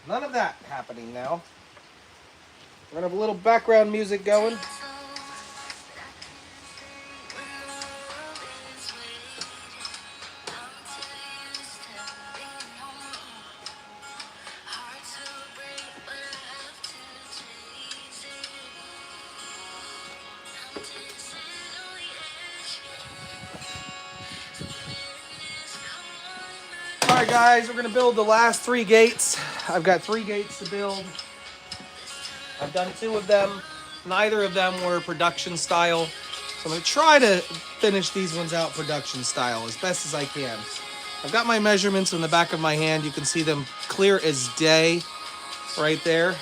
none of that happening now. We're gonna have a little background music going. Alright guys, we're going to build the last 3 gates. I've got 3 gates to build. I've done 2 of them. Neither of them were production style. So I'm going to try to finish these ones out production style as best as I can. I've got my measurements in the back of my hand. You can see them clear as day right there.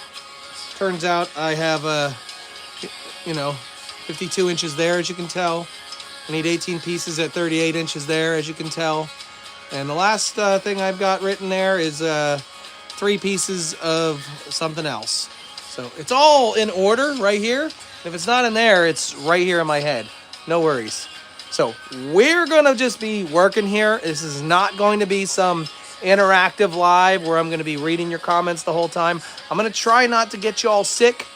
Turns out I have 52 inches there, as you can tell. I need 18 pieces at 38 inches there, as you can tell. And the last thing I've got written there is 3 pieces of something else. So it's all in order right here. If it's not in there, it's right here in my head. No worries. So we're going to just be working here. This is not going to be some interactive live where I'm going to be reading your comments the whole time. I'm going to try not to get you all sick.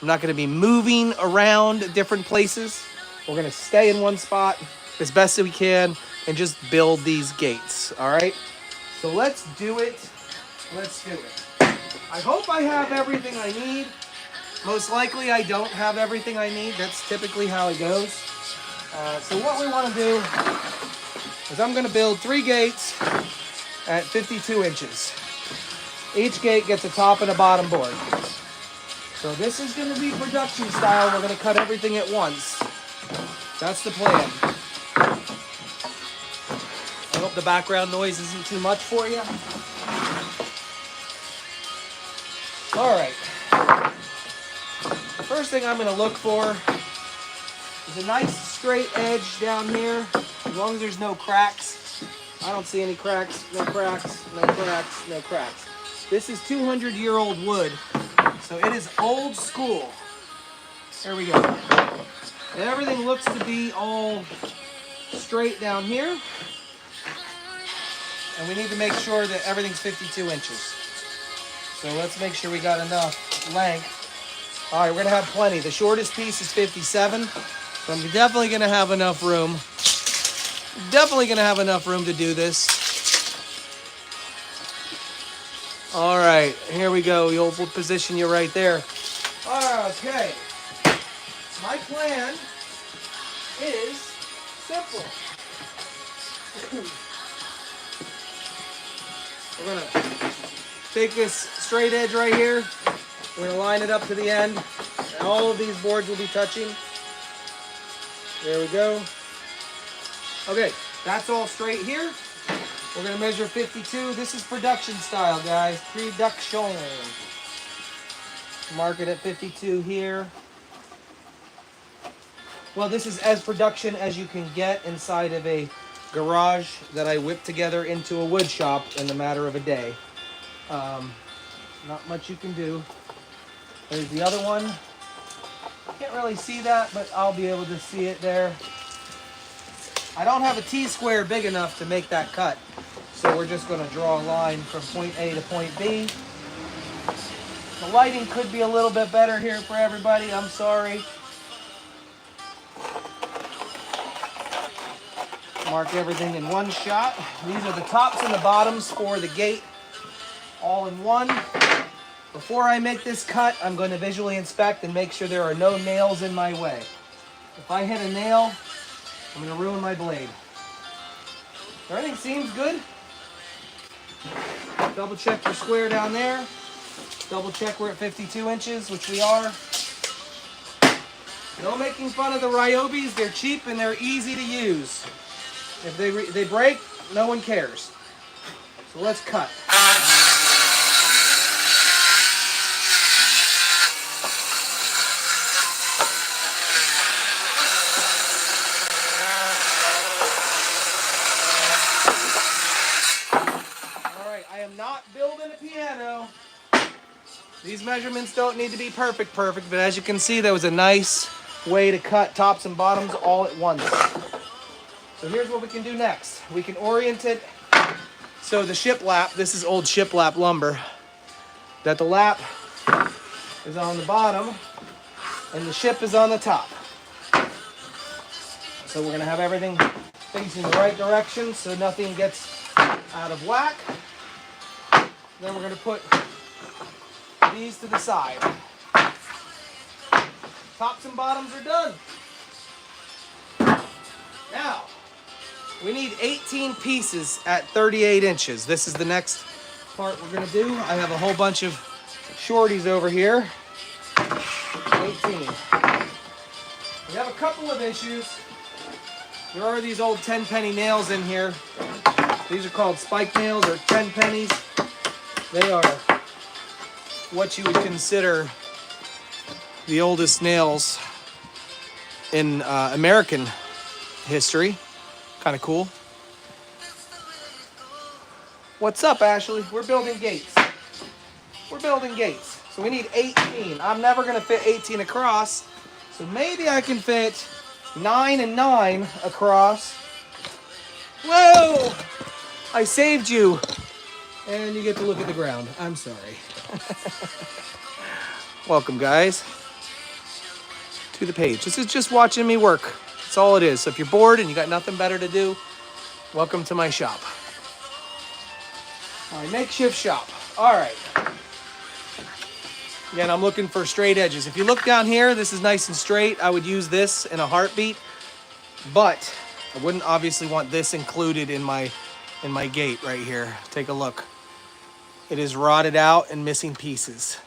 I'm not going to be moving around different places. We're going to stay in one spot as best as we can and just build these gates, all right? So let's do it. Let's do it. I hope I have everything I need. Most likely I don't have everything I need. That's typically how it goes. So what we want to do is I'm going to build 3 gates at 52 inches. Each gate gets a top and a bottom board. So this is going to be production style. We're going to cut everything at once. That's the plan. I hope the background noise isn't too much for you. All right. The first thing I'm going to look for is a nice straight edge down here, as long as there's no cracks. I don't see any cracks, no cracks, no cracks, no cracks. This is 200-year-old wood, so it is old school. There we go. And everything looks to be all straight down here. And we need to make sure that everything's 52 inches. So let's make sure we got enough length. All right, we're going to have plenty. The shortest piece is 57. So I'm definitely going to have enough room. Definitely going to have enough room to do this. All right, here we go. We'll position you right there. Okay. My plan is simple. We're going to take this straight edge right here. We're going to line it up to the end. And all of these boards will be touching. There we go. Okay, that's all straight here. We're going to measure 52. This is production style, guys. Production. Mark it at 52 here. Well, this is as production as you can get inside of a garage that I whipped together into a wood shop in the matter of a day. Not much you can do. There's the other one. Can't really see that, but I'll be able to see it there. I don't have a T-square big enough to make that cut, so we're just going to draw a line from point A to point B. The lighting could be a little bit better here for everybody. I'm sorry. Mark everything in one shot. These are the tops and the bottoms for the gate, all in one. Before I make this cut, I'm going to visually inspect and make sure there are no nails in my way. If I hit a nail, I'm going to ruin my blade. Everything seems good. Double check your square down there. Double check we're at 52 inches, which we are. No making fun of the Ryobis. They're cheap and they're easy to use. If they break, no one cares. So let's cut. I am not building a piano. These measurements don't need to be perfect, but as you can see, that was a nice way to cut tops and bottoms all at once. So here's what we can do next. We can orient it. So the shiplap, this is old shiplap lumber. that the lap is on the bottom and the ship is on the top. So we're going to have everything facing the right direction so nothing gets out of whack. Then we're going to put these to the side. Tops and bottoms are done. Now, we need 18 pieces at 38 inches. This is the next part we're going to do. I have a whole bunch of shorties over here. 18. We have a couple of issues. There are these old 10-penny nails in here. These are called spike nails or 10 pennies. They are what you would consider the oldest nails in American history. Kind of cool. What's up, Ashley? We're building gates. We're building gates. So we need 18. I'm never going to fit 18 across. So maybe I can fit 9 and 9 across. Whoa! I saved you. And you get to look at the ground. I'm sorry. Welcome, guys, to the page. This is just watching me work. That's all it is. So if you're bored and you got nothing better to do, welcome to my shop. My makeshift shop. All right. Again, I'm looking for straight edges. If you look down here, this is nice and straight. I would use this in a heartbeat, but I wouldn't obviously want this included in my gate right here. Take a look. It is rotted out and missing pieces.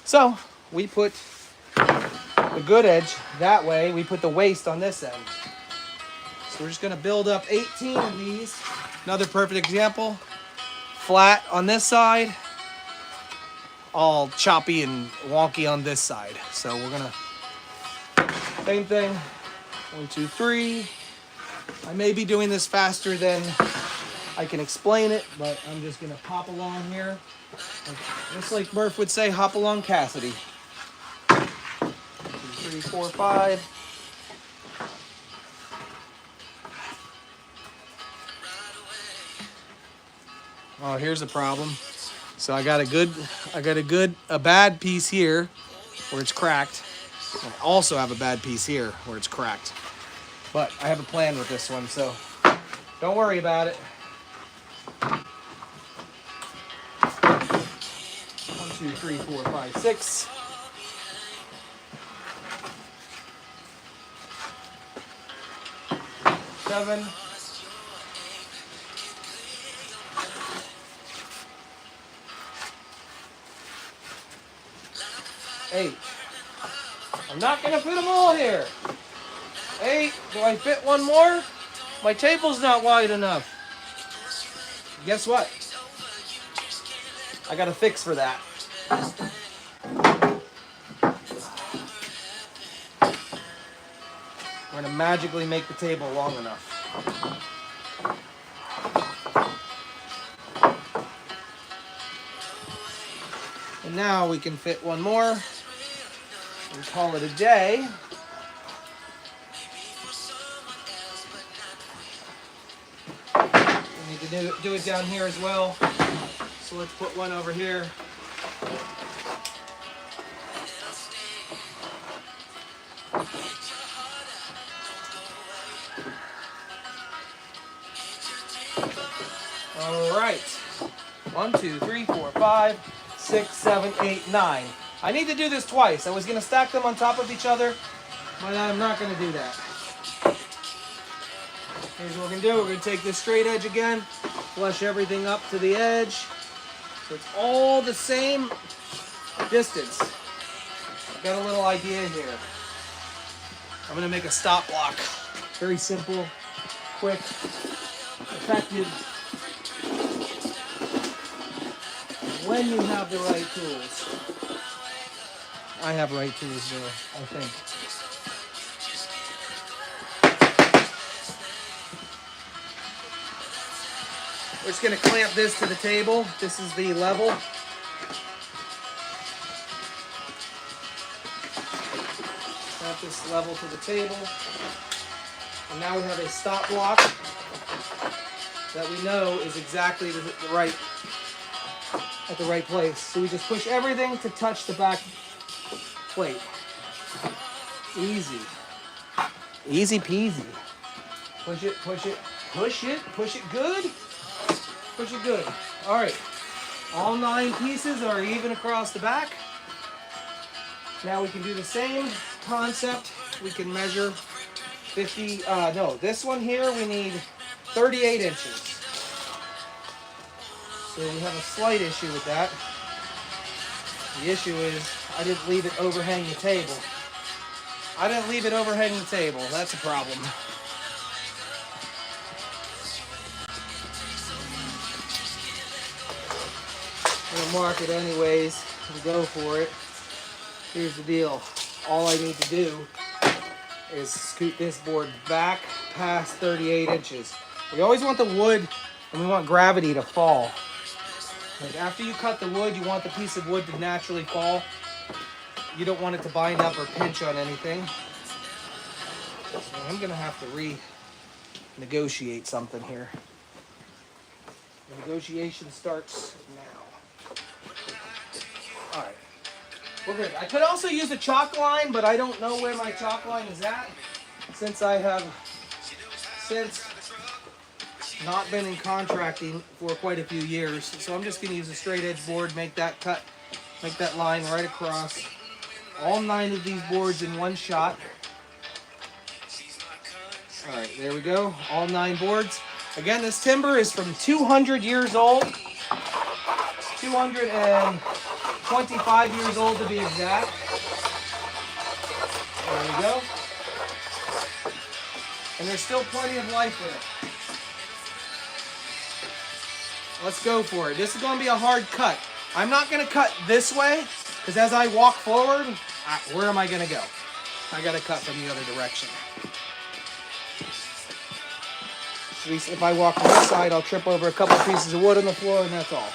So we put the good edge that way. We put the waste on this end. So we're just going to build up 18 of these. Another perfect example. Flat on this side, all choppy and wonky on this side. So we're going to, same thing. 1, 2, 3. I may be doing this faster than I can explain it, but I'm just going to pop along here. Just like Murph would say, hop along Cassidy. 2, 3, 4, 5. Oh, here's a problem. So I got a bad piece here where it's cracked. I also have a bad piece here where it's cracked. But I have a plan with this one, so don't worry about it. 1, 2, 3, 4, 5, 6. Seven. 8. I'm not going to fit them all here. 8. Do I fit one more? My table's not wide enough. Guess what? I got a fix for that. We're going to magically make the table long enough. And now we can fit one more and call it a day. We need to do it down here as well. So let's put one over here. All right. 1, 2, 3, 4, 5, 6, 7, 8, 9. I need to do this twice. I was going to stack them on top of each other, but I'm not going to do that. Here's what we're going to do. We're going to take this straight edge again, flush everything up to the edge. So it's all the same distance. I've got a little idea here. I'm going to make a stop block. Very simple, quick, effective. When you have the right tools. I have right tools though, I think. We're just going to clamp this to the table. This is the level. Clamp this level to the table. And now we have a stop block that we know is exactly the right at the right place. So we just push everything to touch the back plate. Easy. Easy peasy. Push it, push it, push it, push it good. Push it good. All right. All 9 pieces are even across the back. Now we can do the same concept. We can measure 50, no, this one here we need 38 inches. So we have a slight issue with that. The issue is I didn't leave it overhang the table. I didn't leave it overhang the table. That's a problem. We'll mark it anyways and go for it. Here's the deal. All I need to do is scoot this board back past 38 inches. We always want the wood and we want gravity to fall. Like after you cut the wood, you want the piece of wood to naturally fall. You don't want it to bind up or pinch on anything. So I'm gonna have to renegotiate something here. The negotiation starts now. All right, we're good. I could also use a chalk line, but I don't know where my chalk line is at since I have not been in contracting for quite a few years. So I'm just gonna use a straight edge board, make that cut, make that line right across all 9 of these boards in one shot. All right, there we go, all 9 boards. Again, this timber is from 200 years old, 225 years old to be exact. There we go. And there's still plenty of life in it. Let's go for it. This is going to be a hard cut. I'm not going to cut this way, because as I walk forward, where am I going to go? I got to cut from the other direction. At least if I walk on this side, I'll trip over a couple pieces of wood on the floor, and that's all.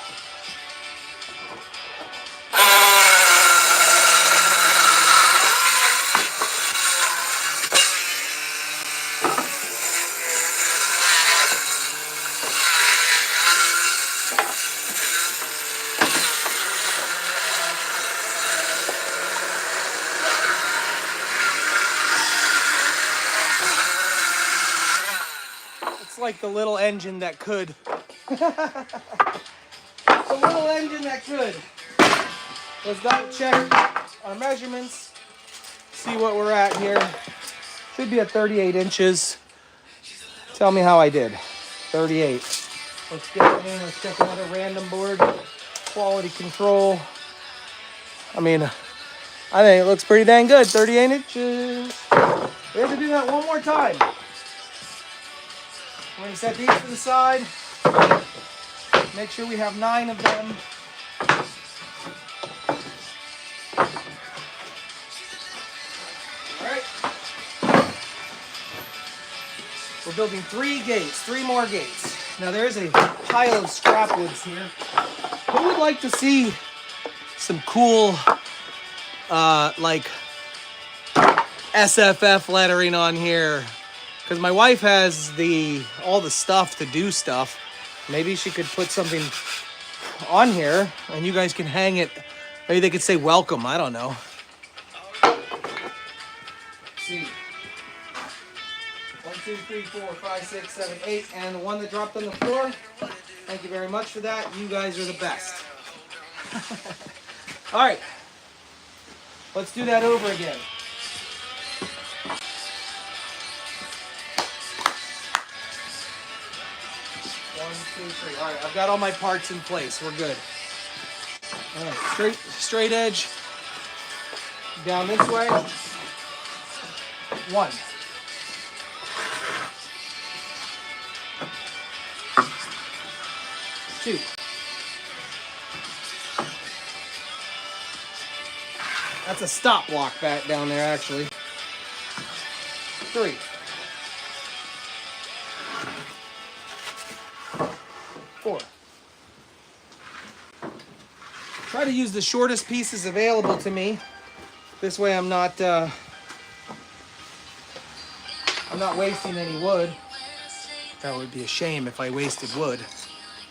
Like the little engine that could. The little engine that could. Let's double check our measurements. See what we're at here. Should be at 38 inches. Tell me how I did. 38. Let's get in. Let's check another random board. Quality control. I mean, I think it looks pretty dang good. 38 inches. We have to do that one more time. We're going to set these to the side. Make sure we have 9 of them. All right. We're building 3 gates, 3 more gates. Now there is a pile of scrap woods here. Who would like to see some cool, like SFF lettering on here? Because my wife has all the stuff to do stuff. Maybe she could put something on here and you guys can hang it. Maybe they could say welcome. I don't know. Let's see. 1, 2, 3, 4, 5, 6, 7, 8. And the one that dropped on the floor. Thank you very much for that. You guys are the best. All right. Let's do that over again. 1, 2, 3. All right, I've got all my parts in place. We're good. All right, straight edge. Down this way. 1. 2. That's a stop block back down there, actually. 3. 4. Try to use the shortest pieces available to me. This way I'm not wasting any wood. That would be a shame if I wasted wood.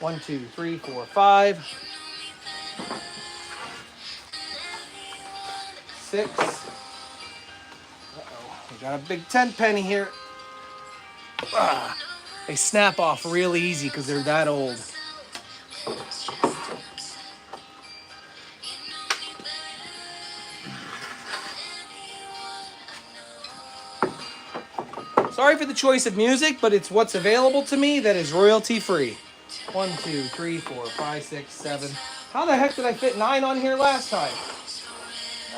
1, 2, 3, 4, 5. 6. Uh-oh, we got a big 10 penny here. They snap off really easy because they're that old. Sorry for the choice of music, but it's what's available to me that is royalty free. 1, 2, 3, 4, 5, 6, 7. How the heck did I fit 9 on here last time?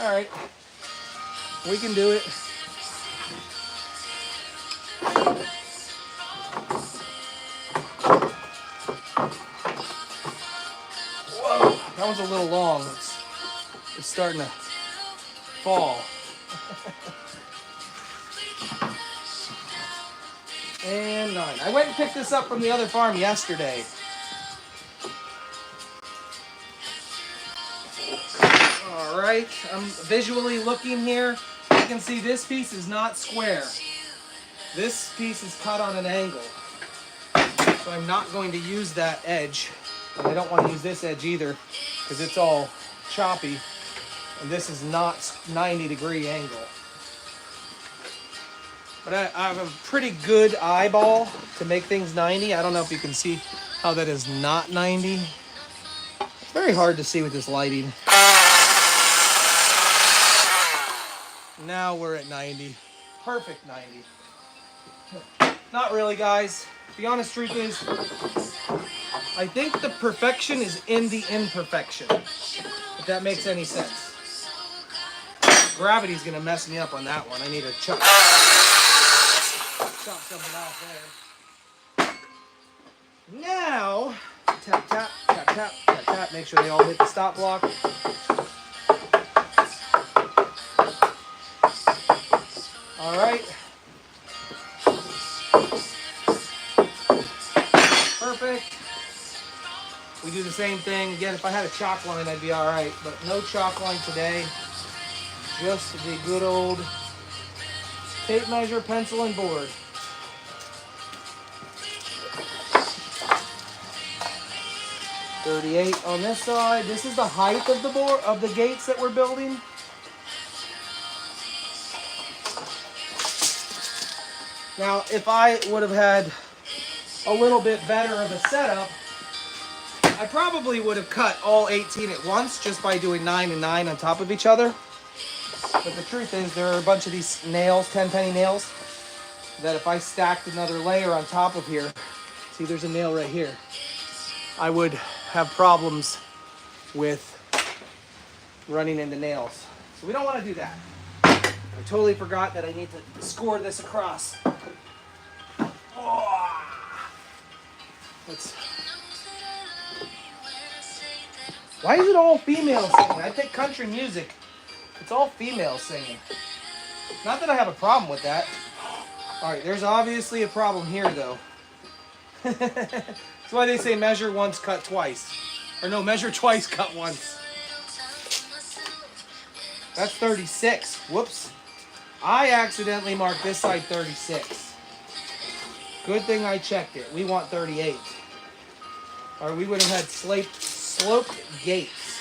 All right, we can do it. Whoa, that one's a little long. It's starting to fall. And 9. I went and picked this up from the other farm yesterday. All right, I'm visually looking here. You can see this piece is not square. This piece is cut on an angle. So I'm not going to use that edge. And I don't want to use this edge either because it's all choppy. And this is not 90-degree angle. But I have a pretty good eyeball to make things 90. I don't know if you can see how that is not 90. It's very hard to see with this lighting. Now we're at 90. Perfect 90. Not really, guys. The honest truth is, I think the perfection is in the imperfection. If that makes any sense. Gravity's gonna mess me up on that one. I need to chop something off there. Now, tap, tap, tap, tap, tap, tap. Make sure they all hit the stop block. All right. Perfect. We do the same thing. Again, if I had a chalk line, I'd be all right. But no chalk line today. Just the good old tape measure, pencil, and board. .38 on this side. This is the height of the board of the gates that we're building. Now, if I would have had a little bit better of a setup, I probably would have cut all 18 at once just by doing 9 and 9 on top of each other. But the truth is, there are a bunch of these nails, 10 penny nails, that if I stacked another layer on top of here, see there's a nail right here, I would have problems with running into nails. So we don't want to do that. I totally forgot that I need to score this across. Oh. Why is it all female singing? I pick country music. It's all female singing. Not that I have a problem with that. All right, there's obviously a problem here, though. That's why they say measure once, cut twice. Or no, measure twice, cut once. That's 36. Whoops. I accidentally marked this side 36. Good thing I checked it. We want 38. Or we would have had sloped gates.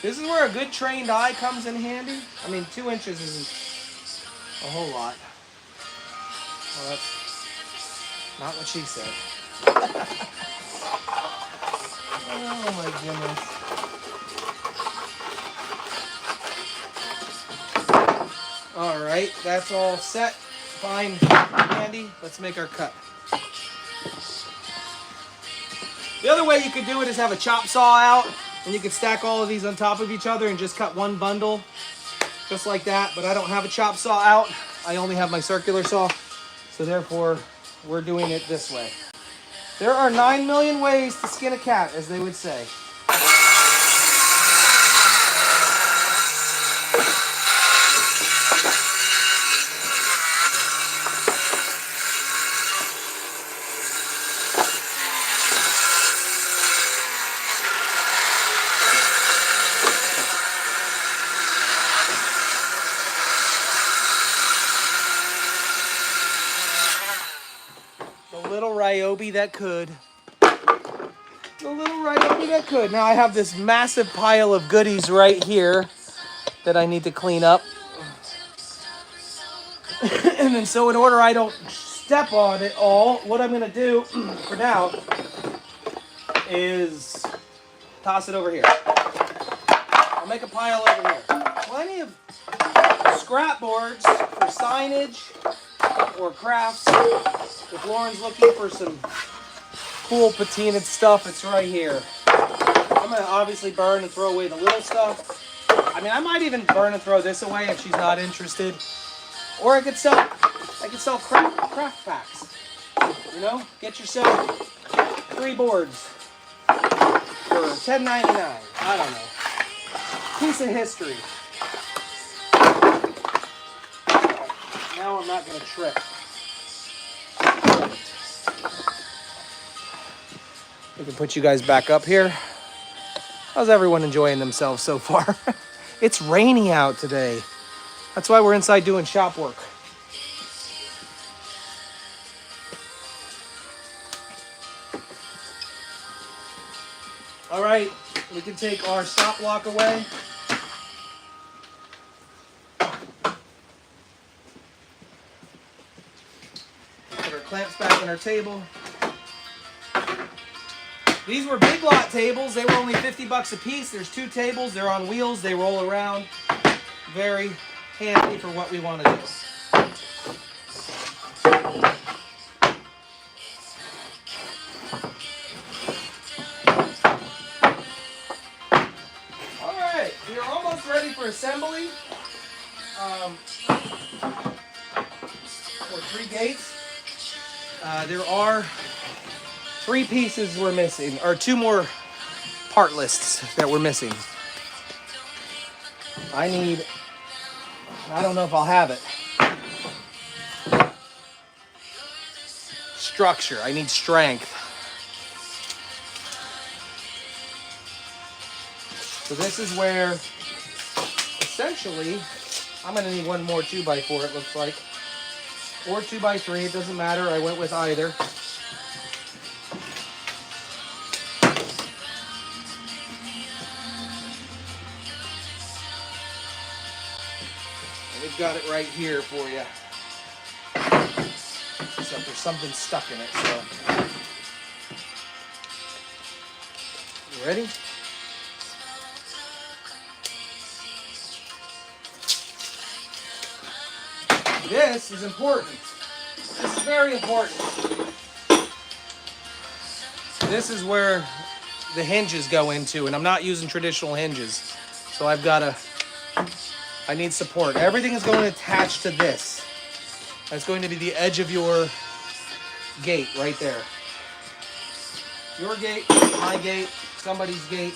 This is where a good trained eye comes in handy. I mean, 2 inches isn't a whole lot. Well, that's not what she said. Oh my goodness. All right, that's all set. Fine, handy. Let's make our cut. The other way you could do it is have a chop saw out, and you could stack all of these on top of each other and just cut one bundle, just like that. But I don't have a chop saw out. I only have my circular saw, so therefore we're doing it this way. There are 9 million ways to skin a cat, as they would say. Ryobi that could. The little Ryobi that could. Now I have this massive pile of goodies right here that I need to clean up. And then so in order I don't step on it all, what I'm gonna do for now is toss it over here. I'll make a pile over here. Plenty of scrap boards for signage or crafts. If Lauren's looking for some cool patinaed stuff, it's right here. I'm gonna obviously burn and throw away the little stuff. I mean, I might even burn and throw this away if she's not interested. Or I could sell craft packs. You know, get yourself 3 boards for $10.99. I don't know. Piece of history. Now I'm not gonna trip. We can put you guys back up here. How's everyone enjoying themselves so far? It's rainy out today. That's why we're inside doing shop work. All right, we can take our stop block away. Put our clamps back on our table. These were Big Lot tables. They were only 50 bucks a piece. There's 2 tables. They're on wheels. They roll around. Very handy for what we want to do. All right, we are almost ready for assembly. For 3 gates. There are 3 pieces we're missing, or 2 more part lists that we're missing. I don't know if I'll have it. Structure, I need strength. So this is where, essentially, I'm gonna need 1 more 2x4 it looks like. Or 2x3, it doesn't matter, I went with either. We've got it right here for you. Except there's something stuck in it, so. You ready? This is important. This is very important. This is where the hinges go into, and I'm not using traditional hinges. So I need support. Everything is going to attach to this. That's going to be the edge of your gate right there. Your gate, my gate, somebody's gate.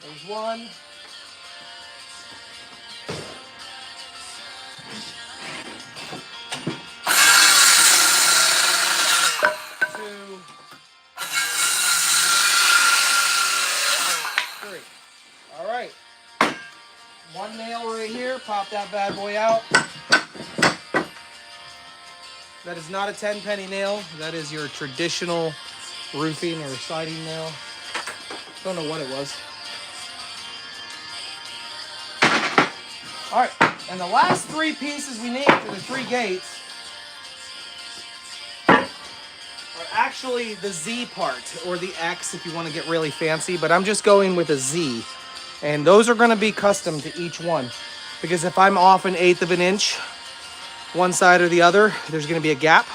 There's 1. 3. All right. 1 nail right here. Pop that bad boy out. That is not a 10-penny nail. That is your traditional roofing or siding nail. Don't know what it was. All right. And the last 3 pieces we need for the 3 gates are actually the Z part, or the X if you want to get really fancy, but I'm just going with a Z. And those are going to be custom to each one, because if I'm off 1/8 of an inch one side or the other, there's going to be a gap.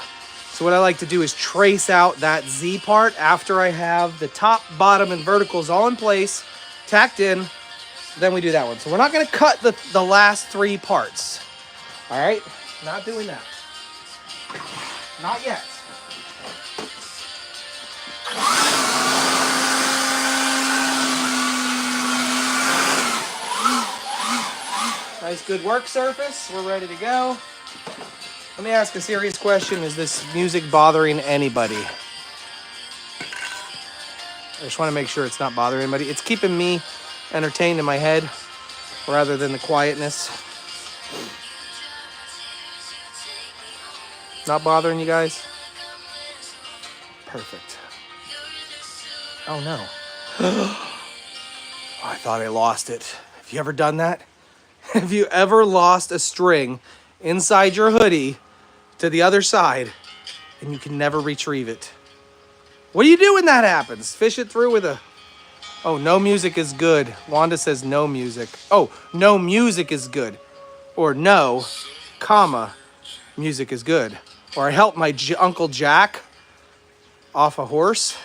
So what I like to do is trace out that Z part after I have the top, bottom, and verticals all in place, tacked in. Then we do that one. So we're not going to cut the last 3 parts. All right? Not doing that. Not yet. Nice, good work surface. We're ready to go. Let me ask a serious question. Is this music bothering anybody? I just want to make sure it's not bothering anybody. It's keeping me entertained in my head rather than the quietness. Not bothering you guys? Perfect. Oh no. I thought I lost it. Have you ever done that? Have you ever lost a string inside your hoodie to the other side and you can never retrieve it? What do you do when that happens? Fish it through with a... Oh, no music is good. Wanda says no music. Oh, no music is good. Or no, comma, music is good. Or I helped my Uncle Jack off a horse.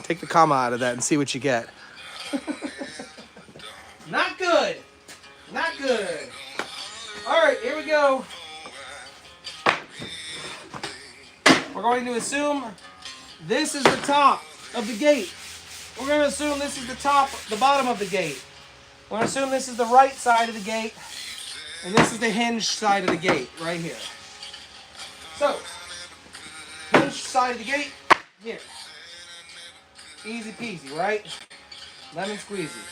Take the comma out of that and see what you get. Not good. Not good. All right, here we go. We're going to assume this is the top of the gate. We're going to assume this is the bottom of the gate. We're going to assume this is the right side of the gate, and this is the hinge side of the gate, right here. So, hinge side of the gate, here. Easy peasy, right? Lemon squeezy.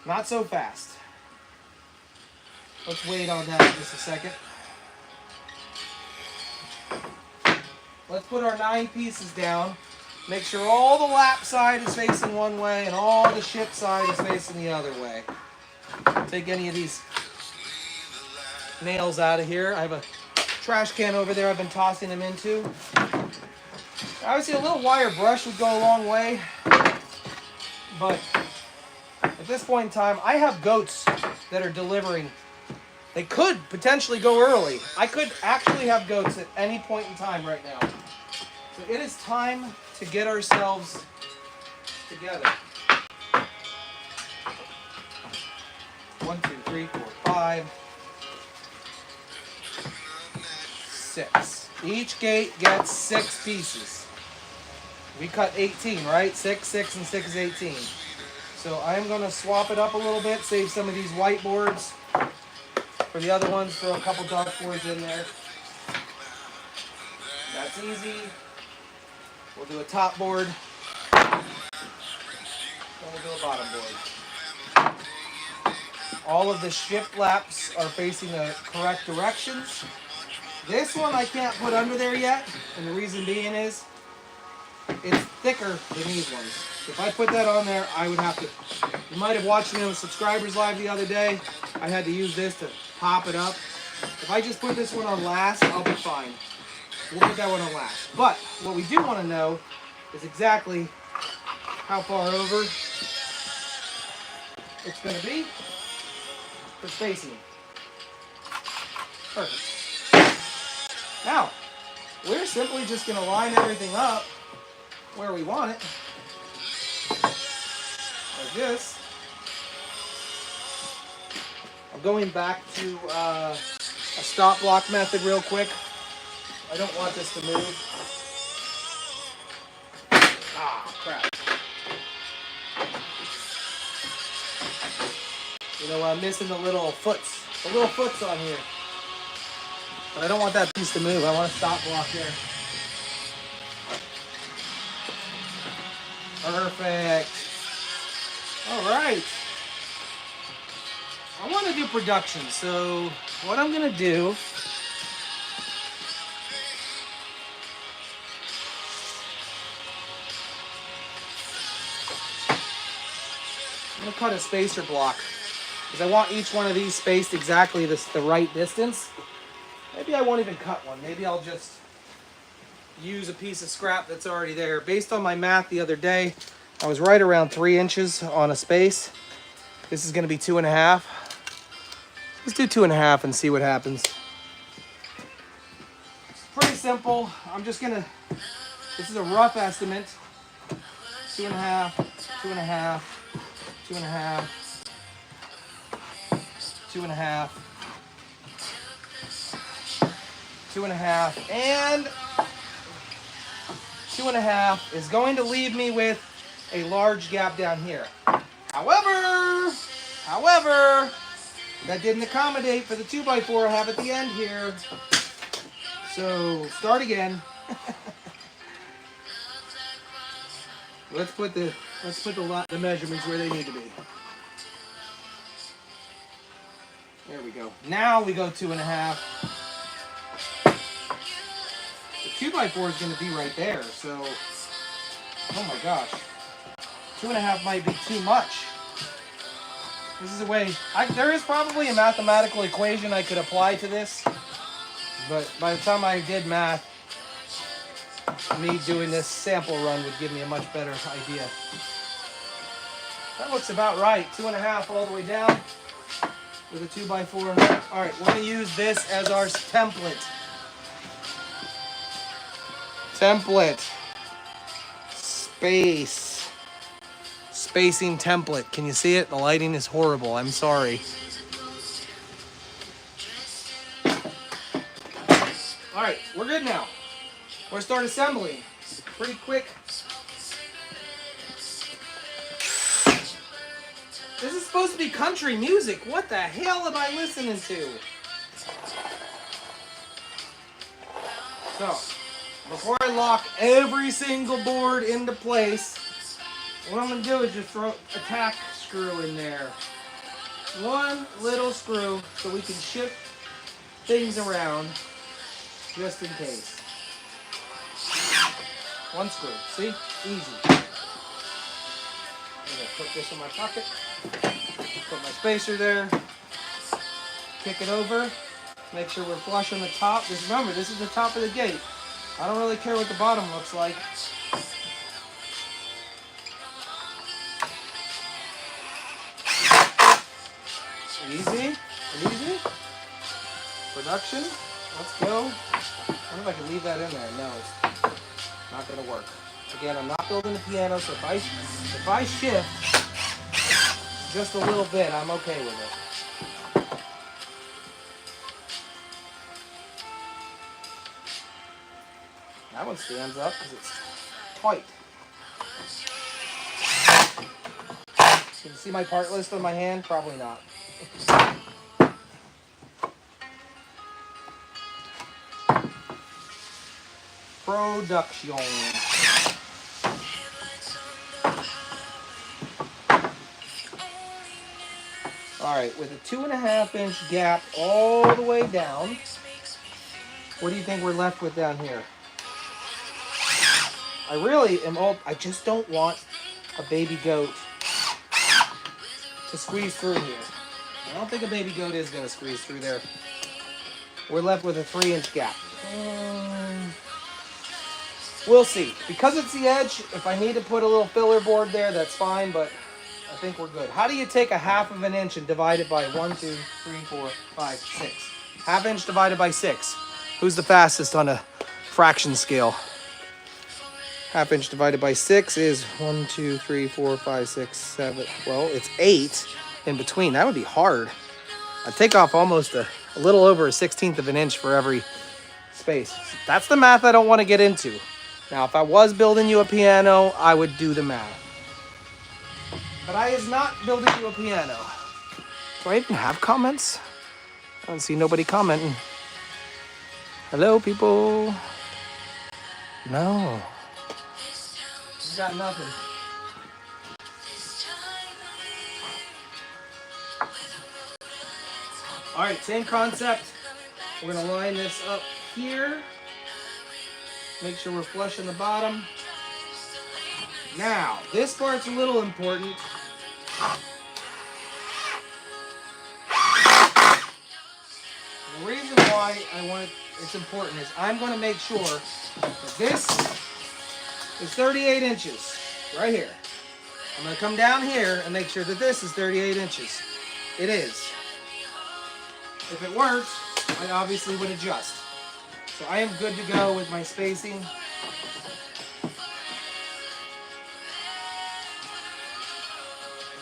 Not so fast. Let's wait on that just a second. Let's put our 9 pieces down. Make sure all the lap side is facing one way and all the ship side is facing the other way. Take any of these nails out of here. I have a trash can over there I've been tossing them into. Obviously a little wire brush would go a long way, but at this point in time, I have goats that are delivering. They could potentially go early. I could actually have goats at any point in time right now. So it is time to get ourselves together. 1, 2, 3, 4, 5, 6. Each gate gets 6 pieces. We cut 18, right? 6, 6, and 6 is 18. So I'm going to swap it up a little bit, save some of these whiteboards for the other ones, throw a couple dartboards in there. That's easy. We'll do a top board. Then we'll do a bottom board. All of the ship laps are facing the correct directions. This one I can't put under there yet, and the reason being is it's thicker than these ones. If I put that on there, I would have to... You might have watched me on the subscribers live the other day. I had to use this to pop it up. If I just put this one on last, I'll be fine. We'll put that one on last. But what we do want to know is exactly how far over it's going to be for spacing. Perfect. Now, we're simply just going to line everything up where we want it. Like this. I'm going back to a stop block method real quick. I don't want this to move. Ah, crap. You know, I'm missing the little foots. The little foots on here. But I don't want that piece to move. I want a stop block there. Perfect. All right. I want to do production. So what I'm going to do... I'm going to cut a spacer block because I want each one of these spaced exactly the right distance. Maybe I won't even cut one. Maybe I'll just use a piece of scrap that's already there. Based on my math the other day, I was right around 3 inches on a space. This is going to be 2.5. Let's do 2.5 and see what happens. It's pretty simple. I'm just going to, this is a rough estimate. 2.5, 2.5. 2.5, 2.5, 2.5, and 2.5 is going to leave me with a large gap down here. However, that didn't accommodate for the 2x4 I have at the end here. So start again. Let's put the measurements where they need to be. There we go. Now we go 2.5. The 2x4 is going to be right there, so, oh my gosh. 2.5 might be too much. This is a way, there is probably a mathematical equation I could apply to this, but by the time I did math, me doing this sample run would give me a much better idea. That looks about right. 2.5 all the way down with a 2x4. All right, we're going to use this as our template. Spacing template. Can you see it? The lighting is horrible. I'm sorry. All right, we're good now. We're going to start assembling. Pretty quick. This is supposed to be country music. What the hell am I listening to? So, before I lock every single board into place, what I'm going to do is just throw a tack screw in there. One little screw so we can shift things around just in case. One screw. See? Easy. I'm going to put this in my pocket. Put my spacer there. Kick it over. Make sure we're flush on the top. Just remember, this is the top of the gate. I don't really care what the bottom looks like. Easy. Easy. Production. Let's go. I wonder if I can leave that in there. No, it's not going to work. Again, I'm not building a piano, so if I shift just a little bit, I'm okay with it. That one stands up because it's tight. Can you see my part list on my hand? Probably not. Production. All right, with a 2.5-inch gap all the way down, what do you think we're left with down here? I just don't want a baby goat to squeeze through here. I don't think a baby goat is going to squeeze through there. We're left with a 3-inch gap. We'll see. Because it's the edge, if I need to put a little filler board there, that's fine, but I think we're good. How do you take a 1/2 inch and divide it by 1, 2, 3, 4, 5, 6? 1/2 inch divided by 6. Who's the fastest on a fraction scale? 1/2 inch divided by 6 is 1, 2, 3, 4, 5, 6, 7. Well, it's 8 in between. That would be hard. I'd take off almost a little over a 1/16 of an inch for every space. That's the math I don't want to get into. Now, if I was building you a piano, I would do the math. But I is not building you a piano. Do I even have comments? I don't see nobody commenting. Hello, people. No. You got nothing. All right, same concept. We're gonna line this up here. Make sure we're flush in the bottom. Now, this part's a little important. The reason why it's important is I'm going to make sure that this is 38 inches right here. I'm going to come down here and make sure that this is 38 inches. It is. If it weren't, I obviously would adjust. So I am good to go with my spacing.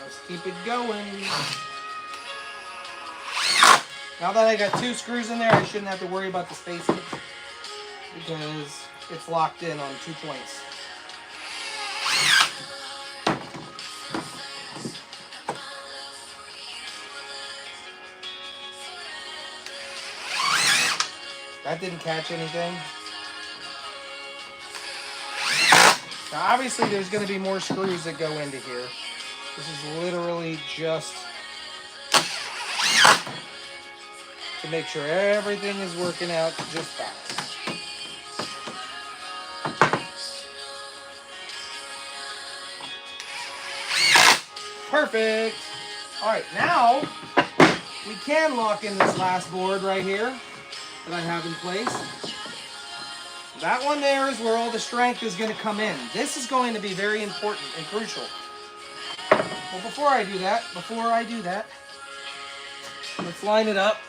Let's keep it going. Now that I got 2 screws in there, I shouldn't have to worry about the spacing because it's locked in on 2 points. That didn't catch anything. Now obviously there's going to be more screws that go into here. This is literally just to make sure everything is working out just fine. Perfect. All right, now we can lock in this last board right here that I have in place. That one there is where all the strength is going to come in. This is going to be very important and crucial. Well, before I do that, let's line it up.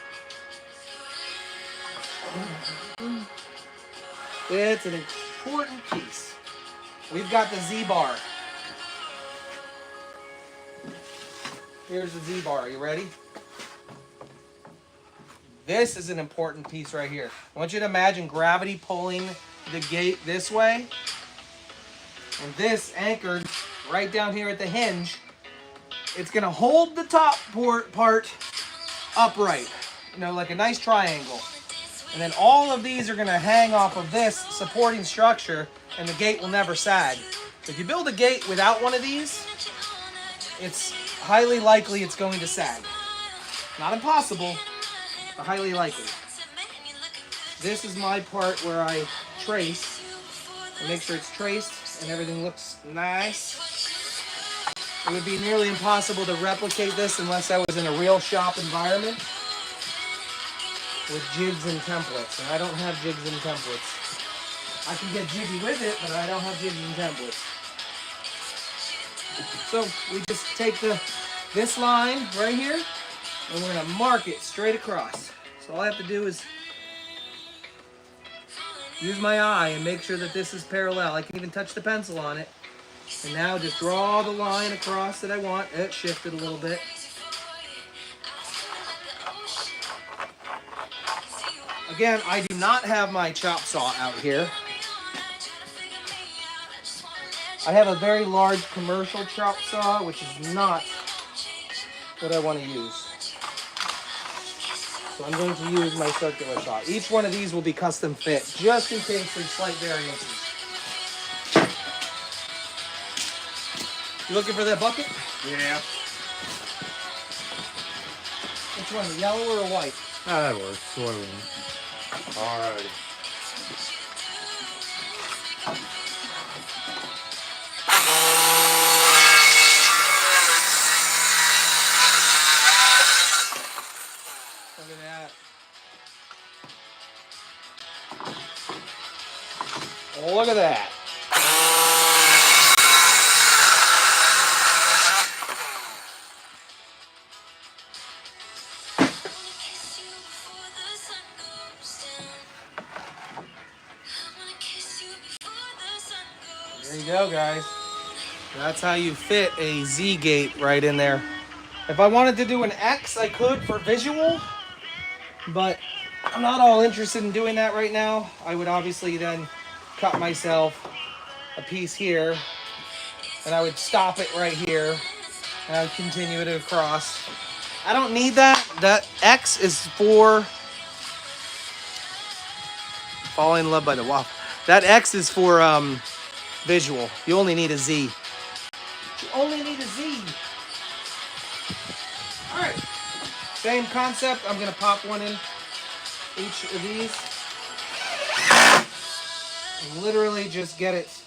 It's an important piece. We've got the Z-bar. Here's the Z-bar. Are you ready? This is an important piece right here. I want you to imagine gravity pulling the gate this way, and this anchored right down here at the hinge. It's going to hold the top part upright, you know, like a nice triangle. And then all of these are going to hang off of this supporting structure, and the gate will never sag. So if you build a gate without one of these, it's highly likely it's going to sag. Not impossible, but highly likely. This is my part where I trace and make sure it's traced and everything looks nice. It would be nearly impossible to replicate this unless I was in a real shop environment with jigs and templates, and I don't have jigs and templates. I can get jiggy with it, but I don't have jigs and templates. So we just take this line right here, and we're going to mark it straight across. So all I have to do is use my eye and make sure that this is parallel. I can even touch the pencil on it. And now just draw the line across that I want. It shifted a little bit. Again, I do not have my chop saw out here. I have a very large commercial chop saw, which is not what I want to use. So I'm going to use my circular saw. Each one of these will be custom fit, just in case there's slight variances. You looking for that bucket? Yeah. Which one, the yellow or a white? Ah, that works. Soil. Alrighty. Look at that. Oh, look at that. There you go, guys. That's how you fit a Z gate right in there. If I wanted to do an X, I could for visual, but I'm not all interested in doing that right now. I would obviously then cut myself a piece here, and I would stop it right here, and I would continue it across. I don't need that. That X is for falling in love by the waffle. That X is for visual. You only need a Z. You only need a Z. All right. Same concept. I'm going to pop one in each of these. And literally just get it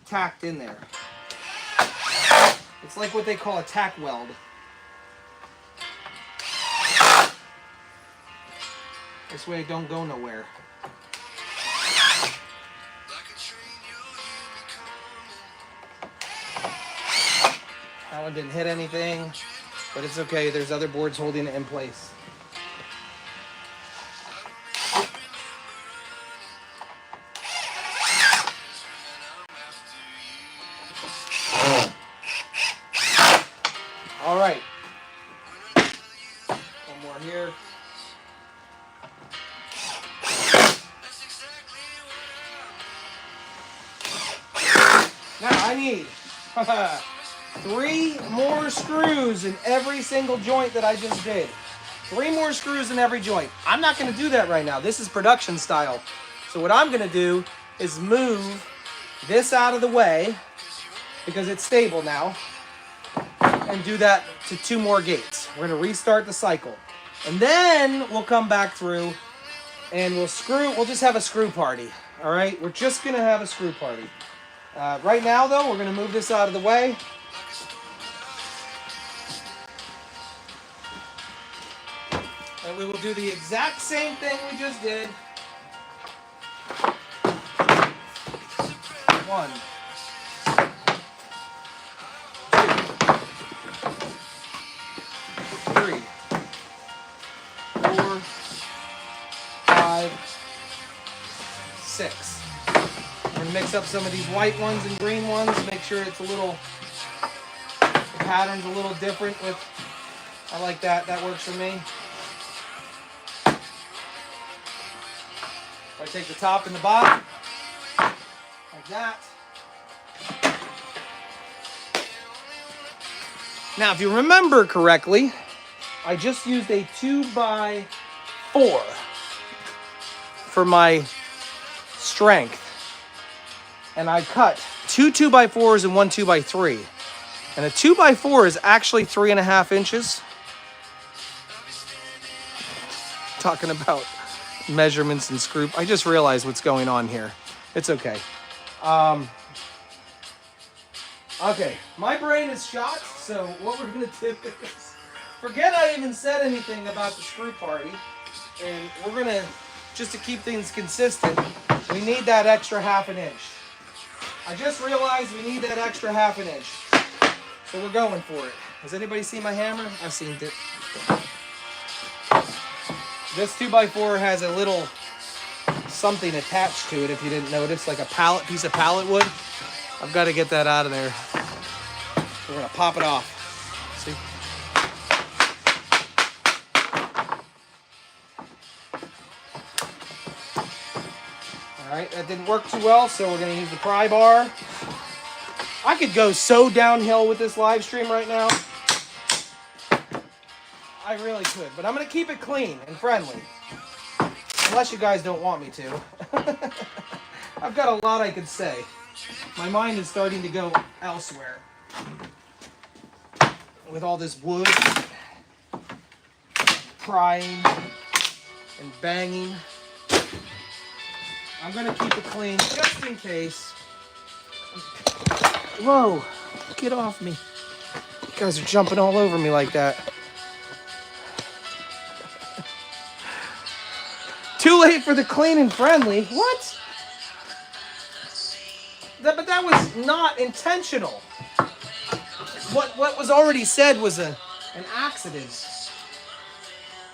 tacked in there. It's like what they call a tack weld. This way it don't go nowhere. That one didn't hit anything, but it's okay. There's other boards holding it in place. All right. One more here. Now I need 3 more screws in every single joint that I just did. 3 more screws in every joint. I'm not going to do that right now. This is production style. So what I'm going to do is move this out of the way because it's stable now, and do that to 2 more gates. We're going to restart the cycle. And then we'll come back through and we'll just have a screw party. All right, we're just gonna have a screw party. Right now though, we're gonna move this out of the way. And we will do the exact same thing we just did. 1, 2, 3, 4, 5, 6. We're gonna mix up some of these white ones and green ones. Make sure it's the pattern's a little different with. I like that. That works for me. I take the top and the bottom, like that. Now, if you remember correctly, I just used a 2x4 for my strength. And I cut 2 2x4s and 1 2x3. And a 2x4 is actually 3.5 inches. Talking about measurements and screw. I just realized what's going on here. It's okay. Okay, my brain is shot, so what we're gonna do is forget I even said anything about the screw party, and we're gonna, just to keep things consistent, we need that extra 1/2 inch. I just realized we need that extra 1/2 inch, so we're going for it. Has anybody seen my hammer? I've seen it. This 2x4 has a little something attached to it, if you didn't notice, like a piece of pallet wood. I've got to get that out of there. We're going to pop it off. See? Alright, that didn't work too well, so we're going to use the pry bar. I could go so downhill with this live stream right now. I really could, but I'm going to keep it clean and friendly. Unless you guys don't want me to. I've got a lot I could say. My mind is starting to go elsewhere. With all this wood, prying, and banging. I'm going to keep it clean just in case. Whoa, get off me. You guys are jumping all over me like that. Too late for the clean and friendly. What? But that was not intentional. What was already said was an accident.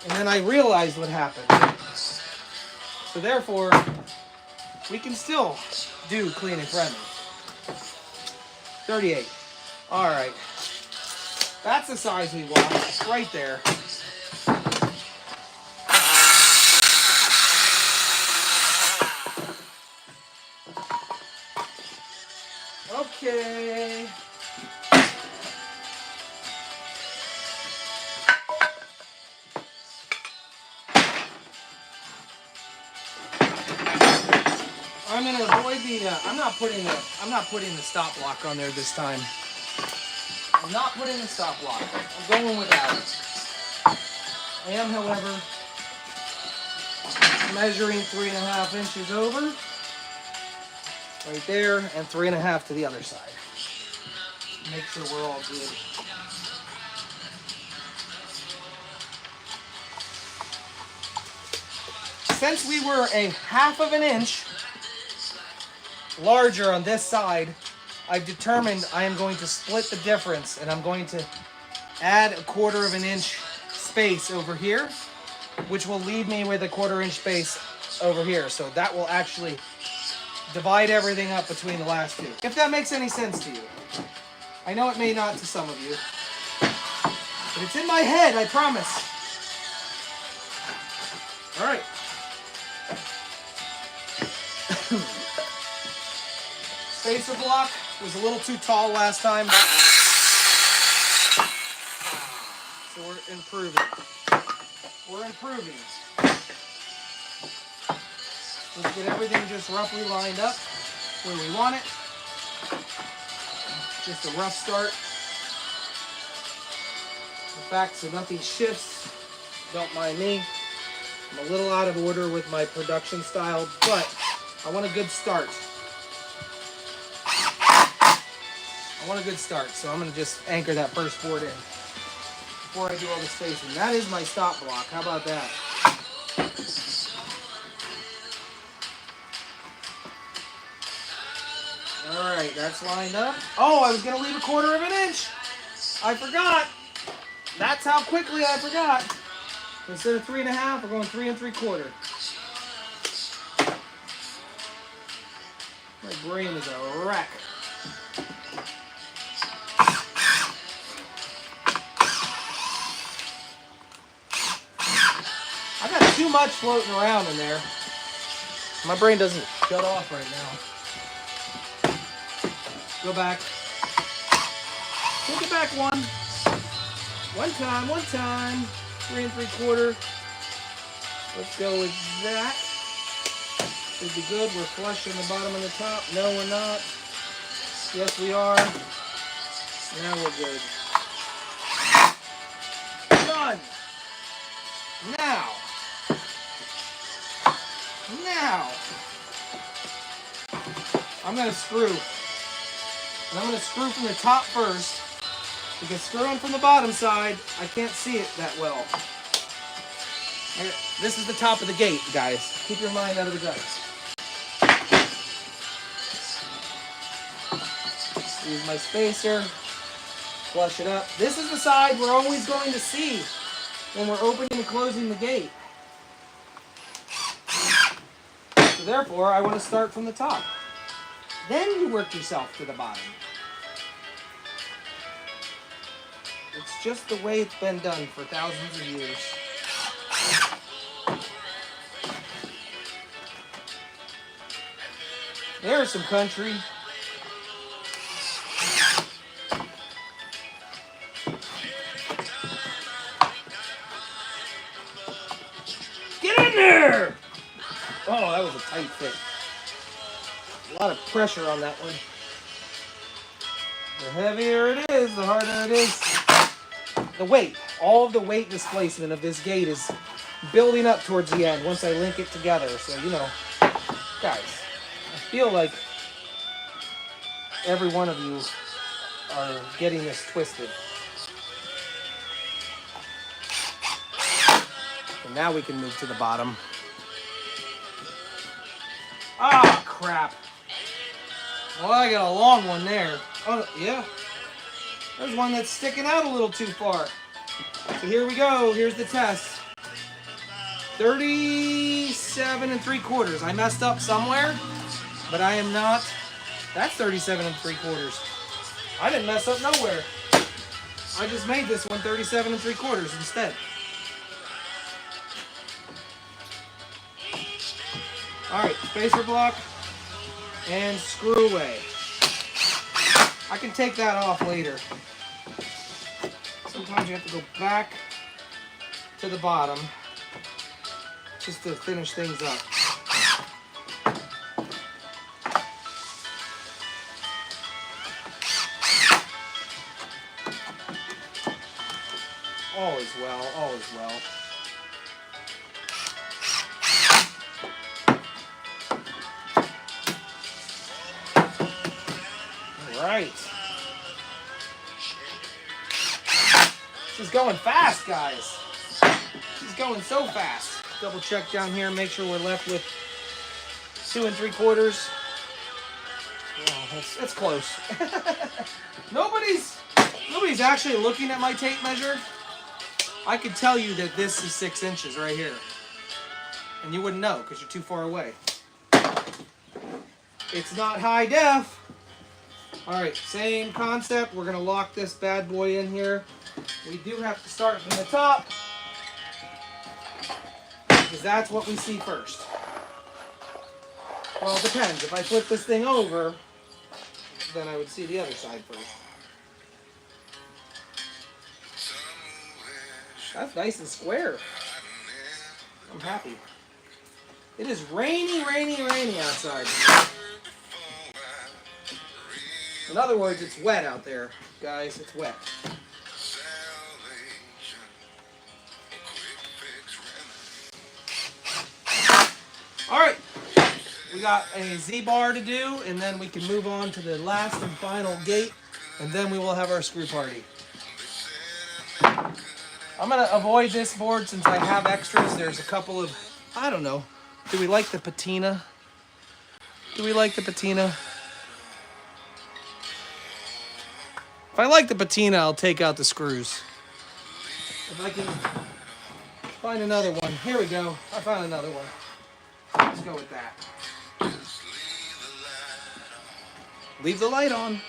And then I realized what happened. So therefore, we can still do clean and friendly. 38. All right. That's the size we want, right there. Okay. I'm gonna avoid the. I'm not putting the stop block on there this time. I'm not putting the stop block. I'm going without it. I am, however, measuring 3.5 inches over. Right there, and 3.5 to the other side. Make sure we're all good. Since we were a 1/2 inch larger on this side, I've determined I am going to split the difference, and I'm going to add a 1/4 inch space over here, which will leave me with a 1/4 inch space over here. So that will actually divide everything up between the last two. If that makes any sense to you. I know it may not to some of you. But it's in my head, I promise. Alright. Spacer block was a little too tall last time. So we're improving. We're improving. Let's get everything just roughly lined up where we want it. Just a rough start. In fact, so nothing shifts Don't mind me. I'm a little out of order with my production style, but I want a good start. So I'm going to just anchor that first board in before I do all the spacing. That is my stop block. How about that? All right, that's lined up. Oh, I was going to leave 1/4 of an inch. I forgot. That's how quickly I forgot. Instead of 3 1/2, we're going 3 3/4. My brain is a wreck. I got too much floating around in there. My brain doesn't shut off right now. Go back. Take it back one. One time. 3 3/4. Let's go with that. Should be good. We're flush on the bottom and the top. No, we're not. Yes, we are. Now we're good. Done. Now. I'm going to screw. And I'm going to screw from the top first. Because screwing from the bottom side, I can't see it that well. This is the top of the gate, guys. Keep your mind out of the guts. Use my spacer. Flush it up. This is the side we're always going to see when we're opening and closing the gate. So therefore, I want to start from the top. Then you work yourself to the bottom. It's just the way it's been done for thousands of years. There's some country. Get in there! Oh, that was a tight fit. A lot of pressure on that one. The heavier it is, the harder it is. The weight, all of the weight displacement of this gate is building up towards the end once I link it together. So, you know, guys, I feel like every one of you are getting this twisted. And now we can move to the bottom. Ah, crap. Well, I got a long one there. Oh, yeah. There's one that's sticking out a little too far. So here we go. Here's the test. 37 3/4. I messed up somewhere, but I am not. That's 37 3/4. I didn't mess up nowhere. I just made this one 37 3/4 instead. All right, spacer block and screw away. I can take that off later. Sometimes you have to go back to the bottom just to finish things up. All is well, all is well. Right. She's going fast, guys. She's going so fast. Double check down here, make sure we're left with 2 3/4. Oh, it's close. Nobody's actually looking at my tape measure. I could tell you that this is 6 inches right here. And you wouldn't know because you're too far away. It's not high def. Alright, same concept. We're going to lock this bad boy in here. We do have to start from the top because that's what we see first. Well, it depends. If I flip this thing over, then I would see the other side first. That's nice and square. I'm happy. It is rainy outside. In other words, it's wet out there, guys. It's wet. All right, we got a Z-bar to do, and then we can move on to the last and final gate, and then we will have our screw party. I'm gonna avoid this board since I have extras. There's a couple of, I don't know. Do we like the patina? Do we like the patina? If I like the patina, I'll take out the screws. If I can find another one. Here we go. I found another one. Let's go with that. Leave the light on.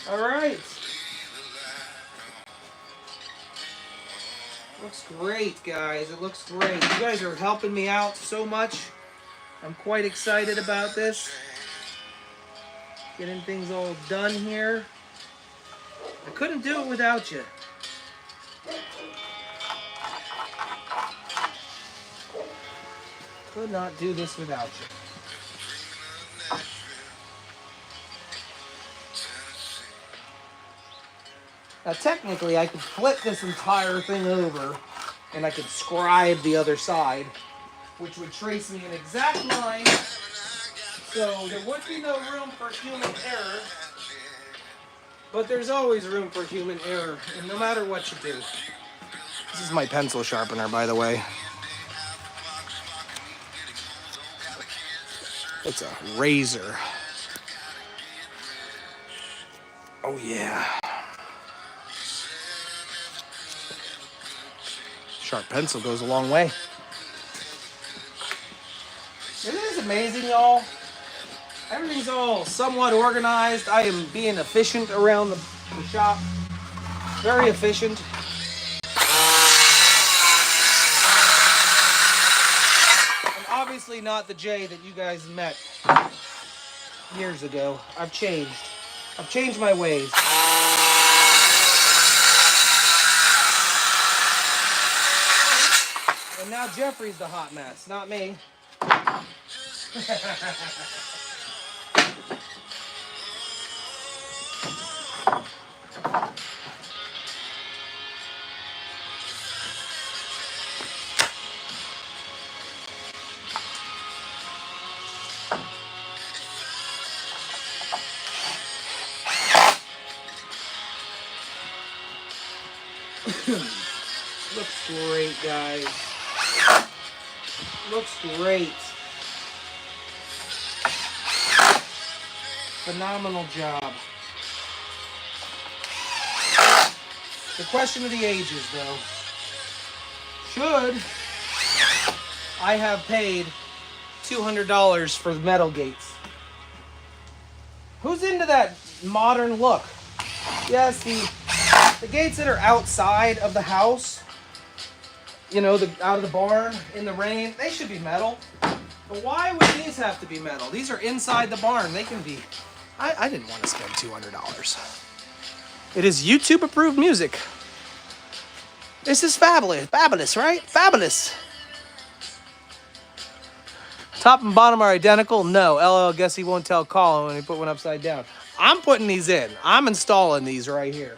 All right. Looks great, guys. It looks great. You guys are helping me out so much. I'm quite excited about this. Getting things all done here. I couldn't do it without you. Could not do this without you. Now technically I could flip this entire thing over and I could scribe the other side, which would trace me an exact line, so there would be no room for human error, but there's always room for human error, and no matter what you do. This is my pencil sharpener, by the way. It's a razor. Oh yeah. Sharp pencil goes a long way. Isn't this amazing, y'all? Everything's all somewhat organized. I am being efficient around the shop. Very efficient. And obviously not the Jay that you guys met years ago. I've changed. I've changed my ways. And now Jeffrey's the hot mess, not me. Looks great, guys. Looks great. Phenomenal job. The question of the ages, though. Should I have paid $200 for the metal gates? Who's into that modern look? Yes, the gates that are outside of the house, you know, out of the barn in the rain, they should be metal. But why would these have to be metal? These are inside the barn. They can be. I didn't want to spend $200. It is YouTube approved music. This is fabulous. Fabulous, right? Fabulous. Top and bottom are identical? No. LL, guess he won't tell Colin when he put one upside down. I'm putting these in. I'm installing these right here.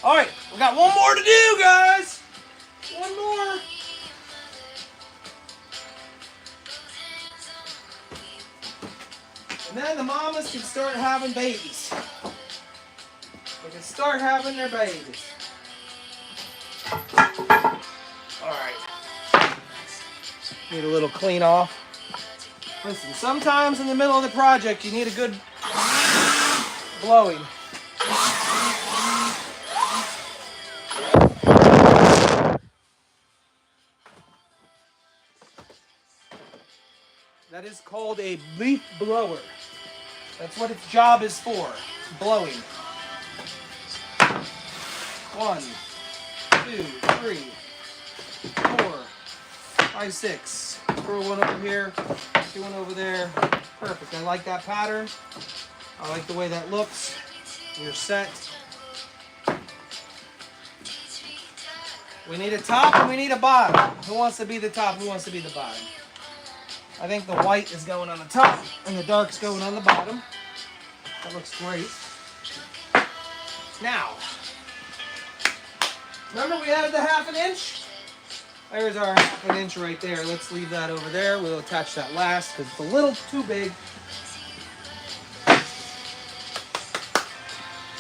All right, we got one more to do, guys. One more. And then the mamas can start having babies. They can start having their babies. All right. Need a little clean off. Listen, sometimes in the middle of the project, you need a good blowing. That is called a leaf blower. That's what its job is for, blowing. 1, 2, 3, 4, 5, 6. Throw one over here, do one over there. Perfect. I like that pattern. I like the way that looks. We're set. We need a top and we need a bottom. Who wants to be the top? Who wants to be the bottom? I think the white is going on the top and the dark's going on the bottom. That looks great. Now, remember we added the 1/2 inch? There's our 1/2 inch right there. Let's leave that over there. We'll attach that last because it's a little too big.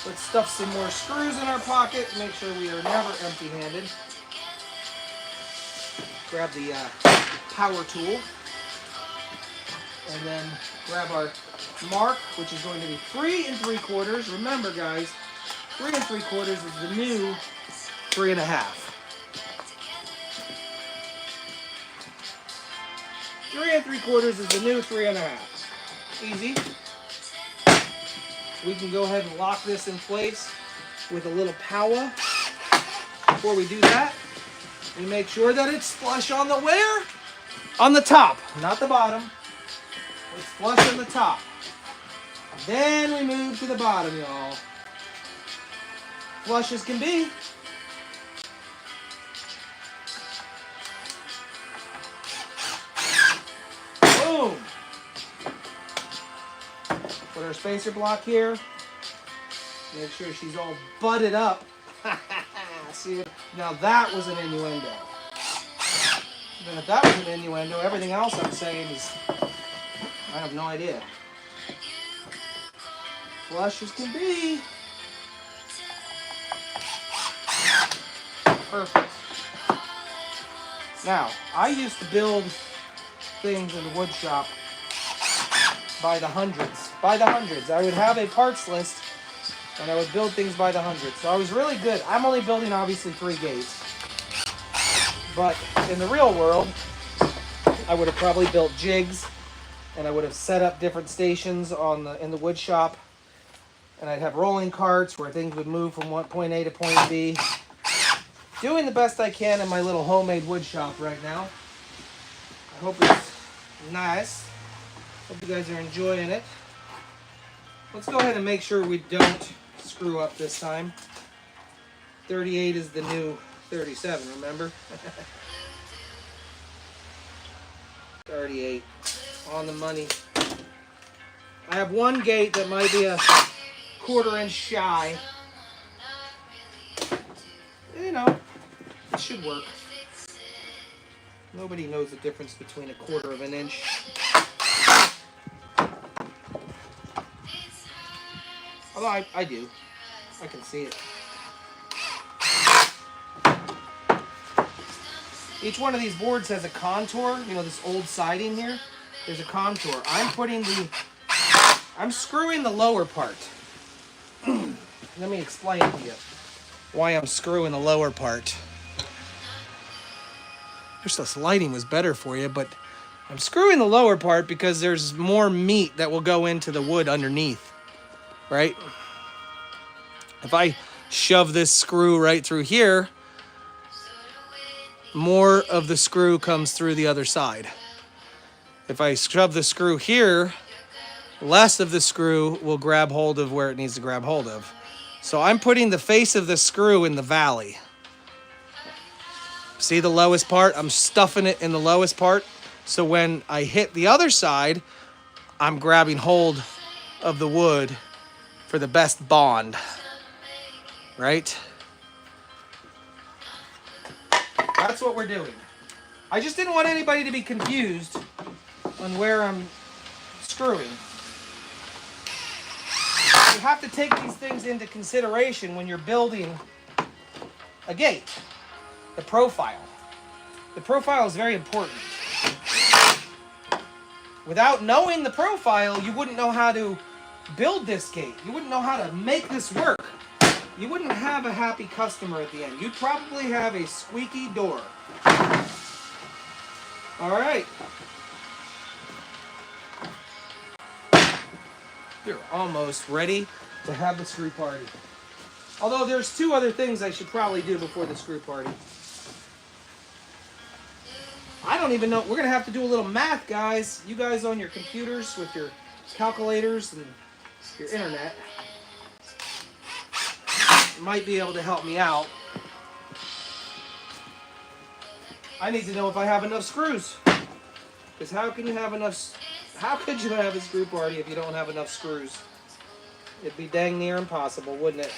Let's stuff some more screws in our pocket. Make sure we are never empty-handed. Grab the power tool. And then grab our mark, which is going to be 3 3/4. Remember, guys, 3 3/4 is the new 3 1/2. 3 3/4 is the new 3 1/2. Easy. We can go ahead and lock this in place with a little power. Before we do that, we make sure that it's flush on the where? On the top, not the bottom. It's flush on the top. Then we move to the bottom, y'all. Flush as can be. Boom. Put our spacer block here. Make sure she's all butted up. See, now that was an innuendo. Then if that was an innuendo, everything else I'm saying is, I have no idea. Flush as can be. Perfect. Now, I used to build things in the wood shop by the hundreds. By the hundreds. I would have a parts list and I would build things by the hundreds. So I was really good. I'm only building obviously 3 gates. But in the real world, I would have probably built jigs and I would have set up different stations in the wood shop. And I'd have rolling carts where things would move from point A to point B. Doing the best I can in my little homemade wood shop right now. I hope it's nice. Hope you guys are enjoying it. Let's go ahead and make sure we don't screw up this time. 38 is the new 37, remember? 38 on the money. I have one gate that might be a 1/4 inch shy. You know, it should work. Nobody knows the difference between a 1/4 of an inch. Although I do. I can see it. Each one of these boards has a contour. You know, this old siding here, there's a contour. I'm screwing the lower part. Let me explain to you why I'm screwing the lower part. I wish this lighting was better for you, but I'm screwing the lower part because there's more meat that will go into the wood underneath, right? If I shove this screw right through here, more of the screw comes through the other side. If I shove the screw here, less of the screw will grab hold of where it needs to grab hold of. So I'm putting the face of the screw in the valley. See the lowest part? I'm stuffing it in the lowest part. So when I hit the other side, I'm grabbing hold of the wood for the best bond. Right? That's what we're doing. I just didn't want anybody to be confused on where I'm screwing. You have to take these things into consideration when you're building a gate. The profile. The profile is very important. Without knowing the profile, you wouldn't know how to build this gate. You wouldn't know how to make this work. You wouldn't have a happy customer at the end. You'd probably have a squeaky door. All right. You're almost ready to have the screw party. Although there's 2 other things I should probably do before the screw party. I don't even know. We're going to have to do a little math, guys. You guys on your computers with your calculators and your internet might be able to help me out. I need to know if I have enough screws. Because how could you have a screw party if you don't have enough screws? It'd be dang near impossible, wouldn't it?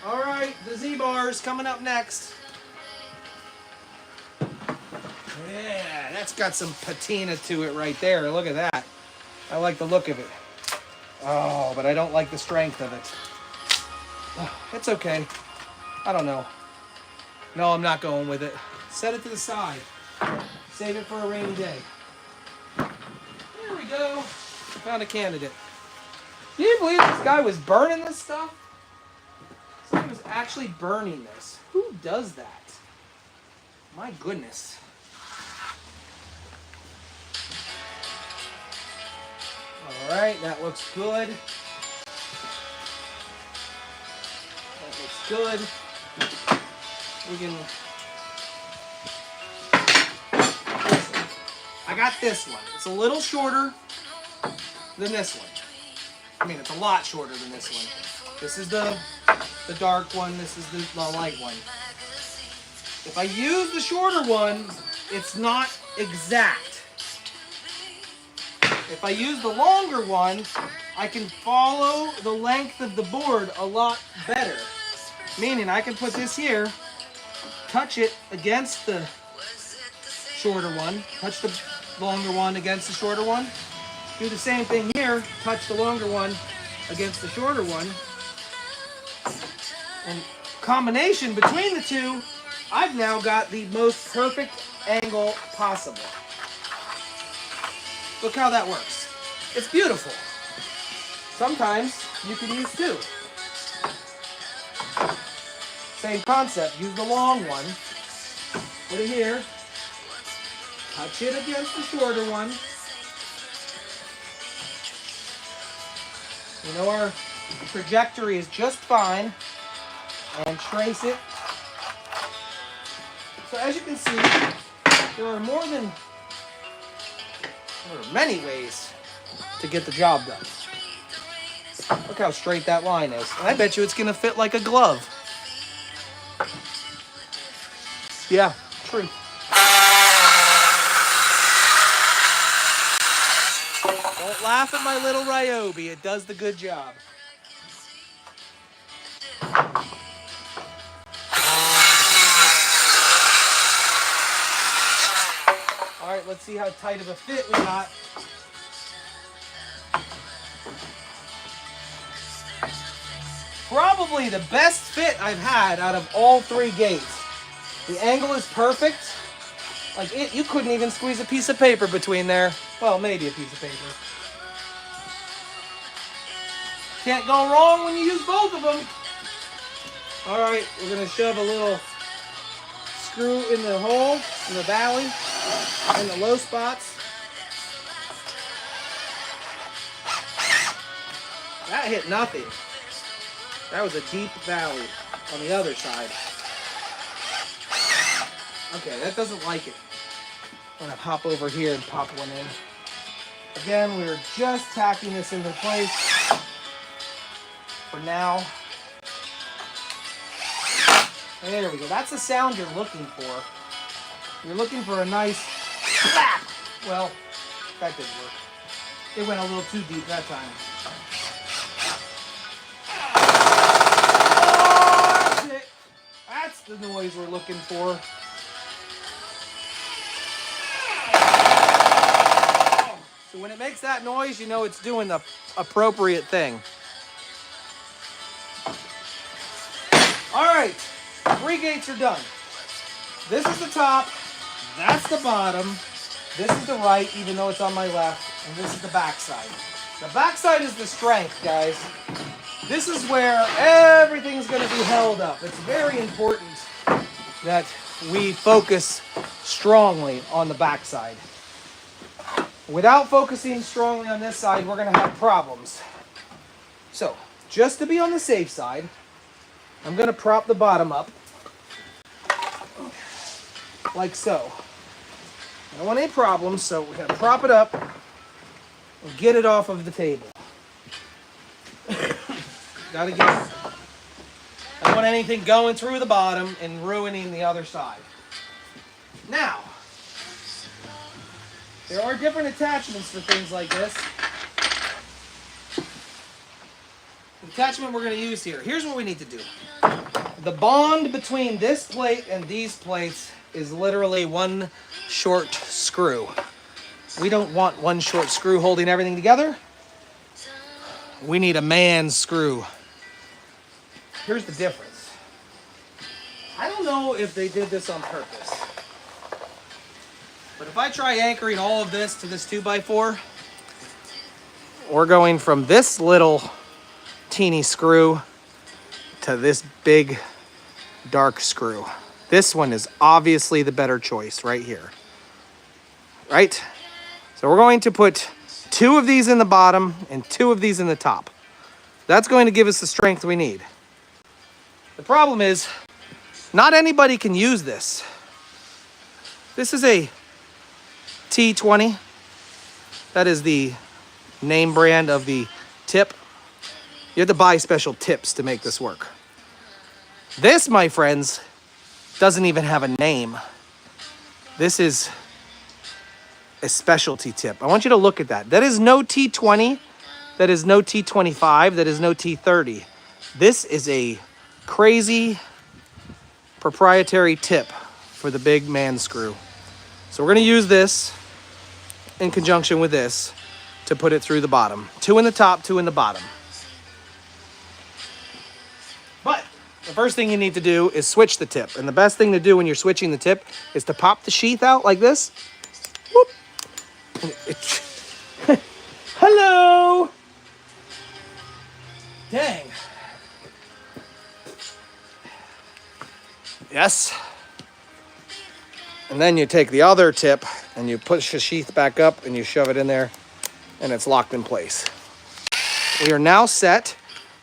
All right, the Z-bars coming up next. Yeah, that's got some patina to it right there. Look at that. I like the look of it. Oh, but I don't like the strength of it. Oh, it's okay. I don't know. No, I'm not going with it. Set it to the side. Save it for a rainy day. There we go. Found a candidate. Can you believe this guy was burning this stuff? Somebody was actually burning this. Who does that? My goodness. All right, that looks good. That looks good. We can... I got this one. It's a little shorter than this one. I mean, it's a lot shorter than this one. This is the dark one. This is the light one. If I use the shorter one, it's not exact. If I use the longer one, I can follow the length of the board a lot better. Meaning I can put this here, touch it against the shorter one, touch the longer one against the shorter one. Do the same thing here, touch the longer one against the shorter one. And combination between the two, I've now got the most perfect angle possible. Look how that works. It's beautiful. Sometimes you can use two. Same concept, use the long one. Put it here. Touch it against the shorter one. You know our trajectory is just fine. And trace it. So as you can see, there are many ways to get the job done. Look how straight that line is. And I bet you it's going to fit like a glove. Yeah, true. Don't laugh at my little Ryobi. It does the good job. All right, let's see how tight of a fit we got. Probably the best fit I've had out of all three gates. The angle is perfect. Like you couldn't even squeeze a piece of paper between there. Well, maybe a piece of paper. Can't go wrong when you use both of them. All right, we're gonna shove a little screw in the hole, in the valley, in the low spots. That hit nothing. That was a deep valley on the other side. Okay, that doesn't like it. I'm gonna hop over here and pop one in. Again, we're just tacking this into place for now. There we go. That's the sound you're looking for. You're looking for a nice slap. Well, that didn't work. It went a little too deep that time. Oh, that's it. That's the noise we're looking for. So when it makes that noise, you know it's doing the appropriate thing. All right, 3 gates are done. This is the top, that's the bottom, this is the right, even though it's on my left, and this is the back side. The back side is the strength, guys. This is where everything's going to be held up. It's very important that we focus strongly on the back side. Without focusing strongly on this side, we're going to have problems. So, just to be on the safe side, I'm going to prop the bottom up like so. I don't want any problems, so we're going to prop it up and get it off of the table. Gotta get it. I don't want anything going through the bottom and ruining the other side. Now, there are different attachments for things like this. The attachment we're going to use here. Here's what we need to do. The bond between this plate and these plates is literally one short screw. We don't want one short screw holding everything together. We need a man screw. Here's the difference. I don't know if they did this on purpose, but if I try anchoring all of this to this 2x4, we're going from this little teeny screw to this big dark screw. This one is obviously the better choice right here. Right? So we're going to put 2 of these in the bottom and 2 of these in the top. That's going to give us the strength we need. The problem is, not anybody can use this. This is a T20. That is the name brand of the tip. You have to buy special tips to make this work. This, my friends, doesn't even have a name. This is a specialty tip. I want you to look at that. That is no T20. That is no T25. That is no T30. This is a crazy proprietary tip for the big man screw. So we're going to use this in conjunction with this to put it through the bottom. 2 in the top, 2 in the bottom. But the first thing you need to do is switch the tip. And the best thing to do when you're switching the tip is to pop the sheath out like this. Whoop. Hello. Dang. Yes. And then you take the other tip and you push the sheath back up and you shove it in there and it's locked in place. We are now set.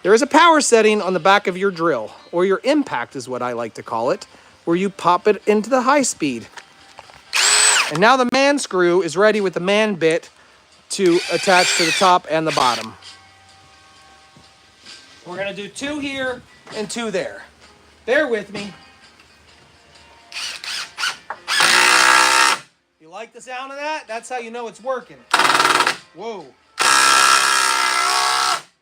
There is a power setting on the back of your drill, or your impact is what I like to call it, where you pop it into the high speed. And now the man screw is ready with the man bit to attach to the top and the bottom. We're going to do 2 here and 2 there. Bear with me. You like the sound of that? That's how you know it's working. Whoa.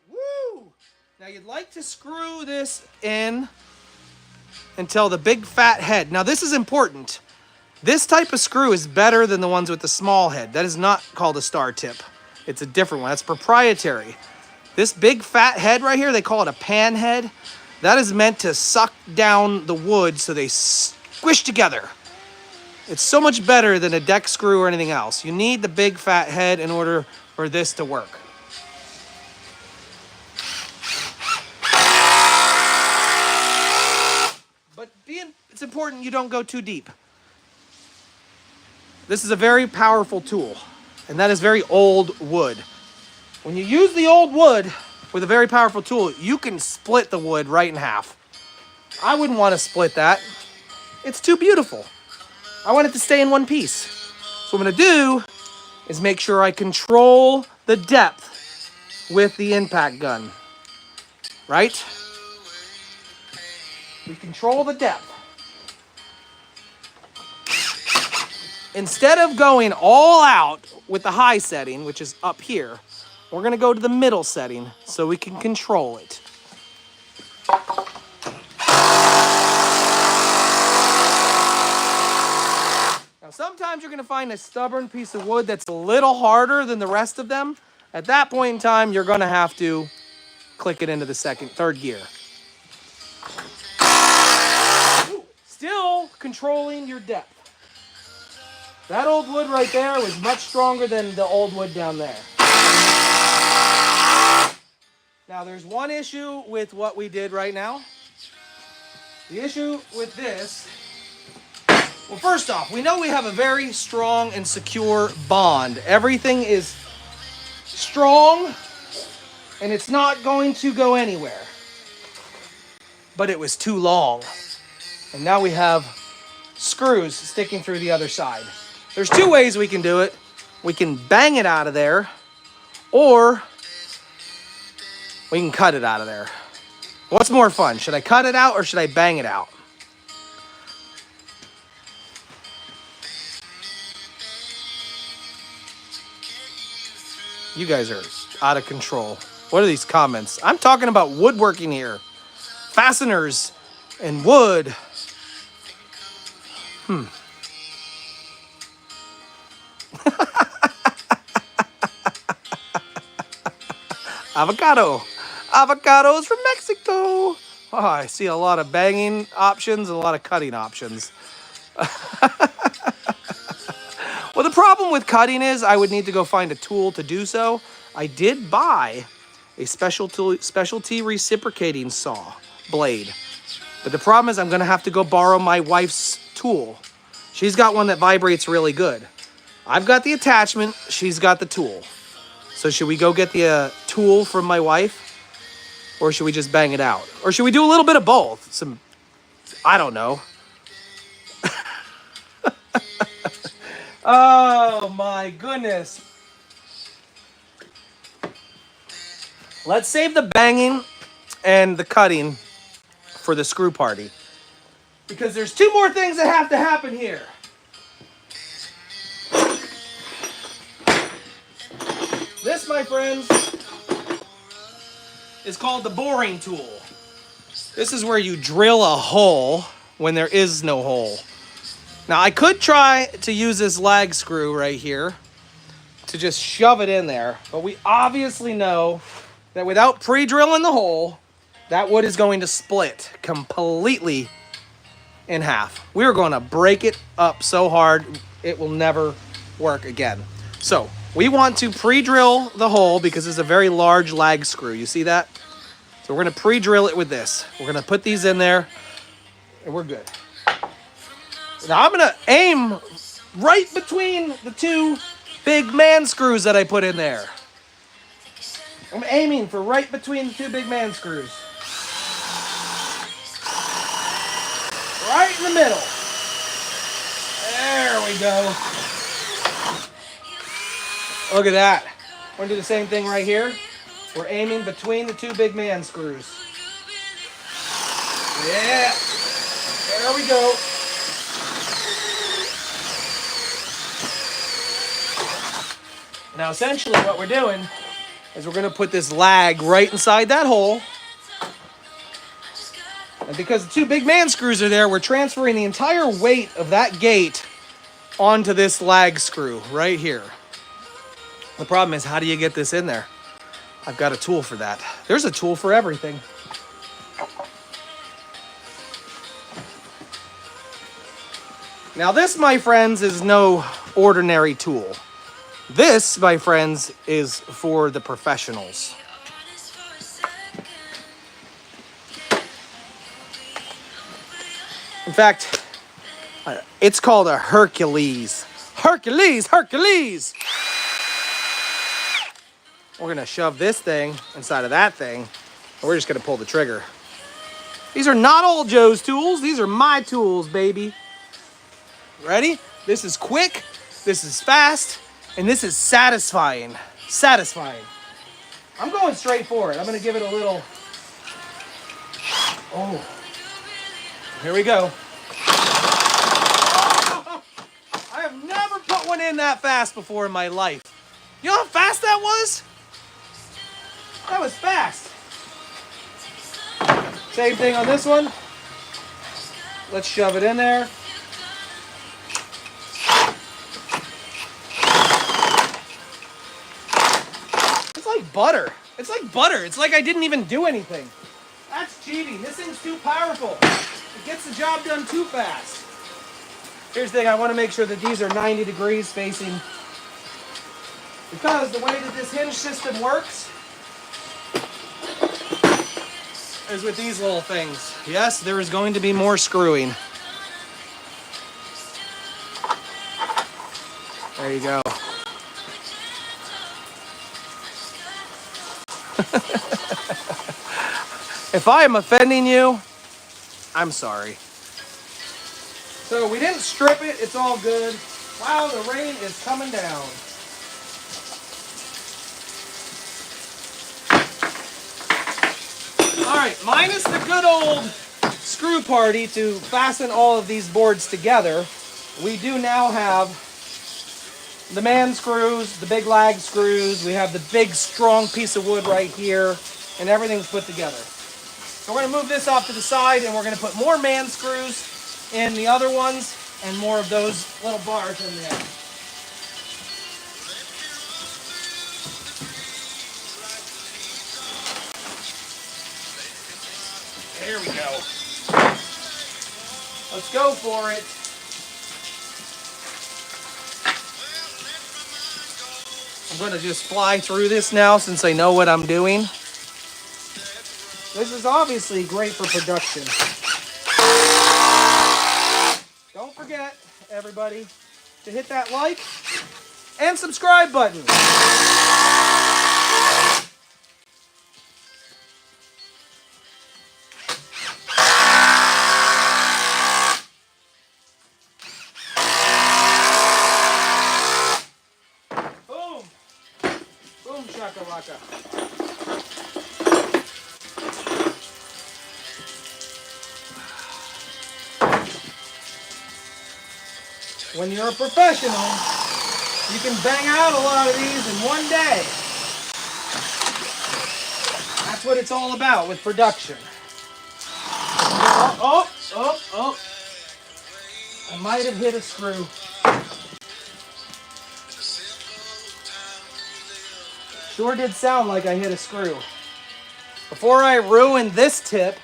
Woo! Now you'd like to screw this in until the big fat head. Now this is important. This type of screw is better than the ones with the small head. That is not called a star tip. It's a different one. That's proprietary. This big fat head right here, they call it a pan head. That is meant to suck down the wood so they squish together. It's so much better than a deck screw or anything else. You need the big fat head in order for this to work. But it's important you don't go too deep. This is a very powerful tool, and that is very old wood. When you use the old wood with a very powerful tool, you can split the wood right in half. I wouldn't want to split that. It's too beautiful. I want it to stay in one piece. So what I'm going to do is make sure I control the depth with the impact gun. Right? We control the depth. Instead of going all out with the high setting, which is up here, we're going to go to the middle setting so we can control it. Now, sometimes you're going to find a stubborn piece of wood that's a little harder than the rest of them. At that point in time, you're going to have to click it into the third gear. Still controlling your depth. That old wood right there was much stronger than the old wood down there. Now, there's one issue with what we did right now. The issue with this, well, first off, we know we have a very strong and secure bond. Everything is strong, and it's not going to go anywhere. But it was too long. And now we have screws sticking through the other side. There's 2 ways we can do it. We can bang it out of there, or we can cut it out of there. What's more fun? Should I cut it out or should I bang it out? You guys are out of control. What are these comments? I'm talking about woodworking here. Fasteners and wood. Avocado. Avocados from Mexico. Oh, I see a lot of banging options and a lot of cutting options. Well, the problem with cutting is I would need to go find a tool to do so. I did buy a specialty reciprocating saw blade. But the problem is I'm going to have to go borrow my wife's tool. She's got one that vibrates really good. I've got the attachment. She's got the tool. So should we go get the tool from my wife? Or should we just bang it out? Or should we do a little bit of both? I don't know. Oh my goodness. Let's save the banging and the cutting for the screw party. Because there's two more things that have to happen here. This, my friends, is called the boring tool. This is where you drill a hole when there is no hole. Now, I could try to use this lag screw right here to just shove it in there, but we obviously know that without pre-drilling the hole, that wood is going to split completely in half. We're going to break it up so hard, it will never work again. So, we want to pre-drill the hole because it's a very large lag screw. You see that? So we're going to pre-drill it with this. We're going to put these in there, and we're good. Now I'm going to aim right between the two big man screws that I put in there. I'm aiming for right between the two big man screws. Right in the middle. There we go. Look at that. We're going to do the same thing right here. We're aiming between the two big man screws. Yeah. There we go. Now, essentially what we're doing is we're going to put this lag right inside that hole. And because the two big man screws are there, we're transferring the entire weight of that gate onto this lag screw right here. The problem is, how do you get this in there? I've got a tool for that. There's a tool for everything. Now this, my friends, is no ordinary tool. This, my friends, is for the professionals. In fact, it's called a Hercules. Hercules! Hercules! We're going to shove this thing inside of that thing, and we're just going to pull the trigger. These are not all Joe's tools. These are my tools, baby. Ready? This is quick, this is fast, and this is satisfying. Satisfying. I'm going straight for it. I'm going to give it a little... Oh. Here we go. Oh, I have never put one in that fast before in my life. You know how fast that was? That was fast. Same thing on this one. Let's shove it in there. It's like butter. It's like butter. It's like I didn't even do anything. That's cheating. This thing's too powerful. It gets the job done too fast. Here's the thing. I want to make sure that these are 90 degrees facing. Because the way that this hinge system works is with these little things. Yes, there is going to be more screwing. There you go. If I am offending you, I'm sorry. So we didn't strip it, it's all good. Wow, the rain is coming down. Alright, minus the good old screw party to fasten all of these boards together, we do now have the man screws, the big lag screws, we have the big strong piece of wood right here, and everything's put together. So we're going to move this off to the side, and we're going to put more man screws in the other ones and more of those little bars in there. There we go. Let's go for it. I'm going to just fly through this now since I know what I'm doing. This is obviously great for production. Don't forget, everybody, to hit that like and subscribe button. Boom. Boom shakalaka. When you're a professional, you can bang out a lot of these in one day. That's what it's all about with production. Oh. I might have hit a screw. Sure did sound like I hit a screw. Before I ruin this tip,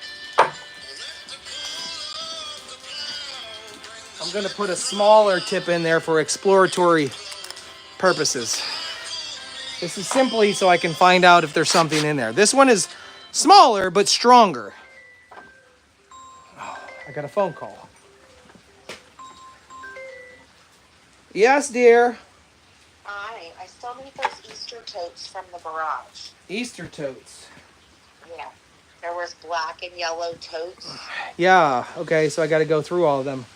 I'm going to put a smaller tip in there for exploratory purposes. This is simply so I can find out if there's something in there. This one is smaller but stronger. Oh, I got a phone call. Yes, dear. Hi, I still need those Easter totes from the garage. Easter totes. Yeah. There was black and yellow totes. Yeah, okay, so I got to go through all of them.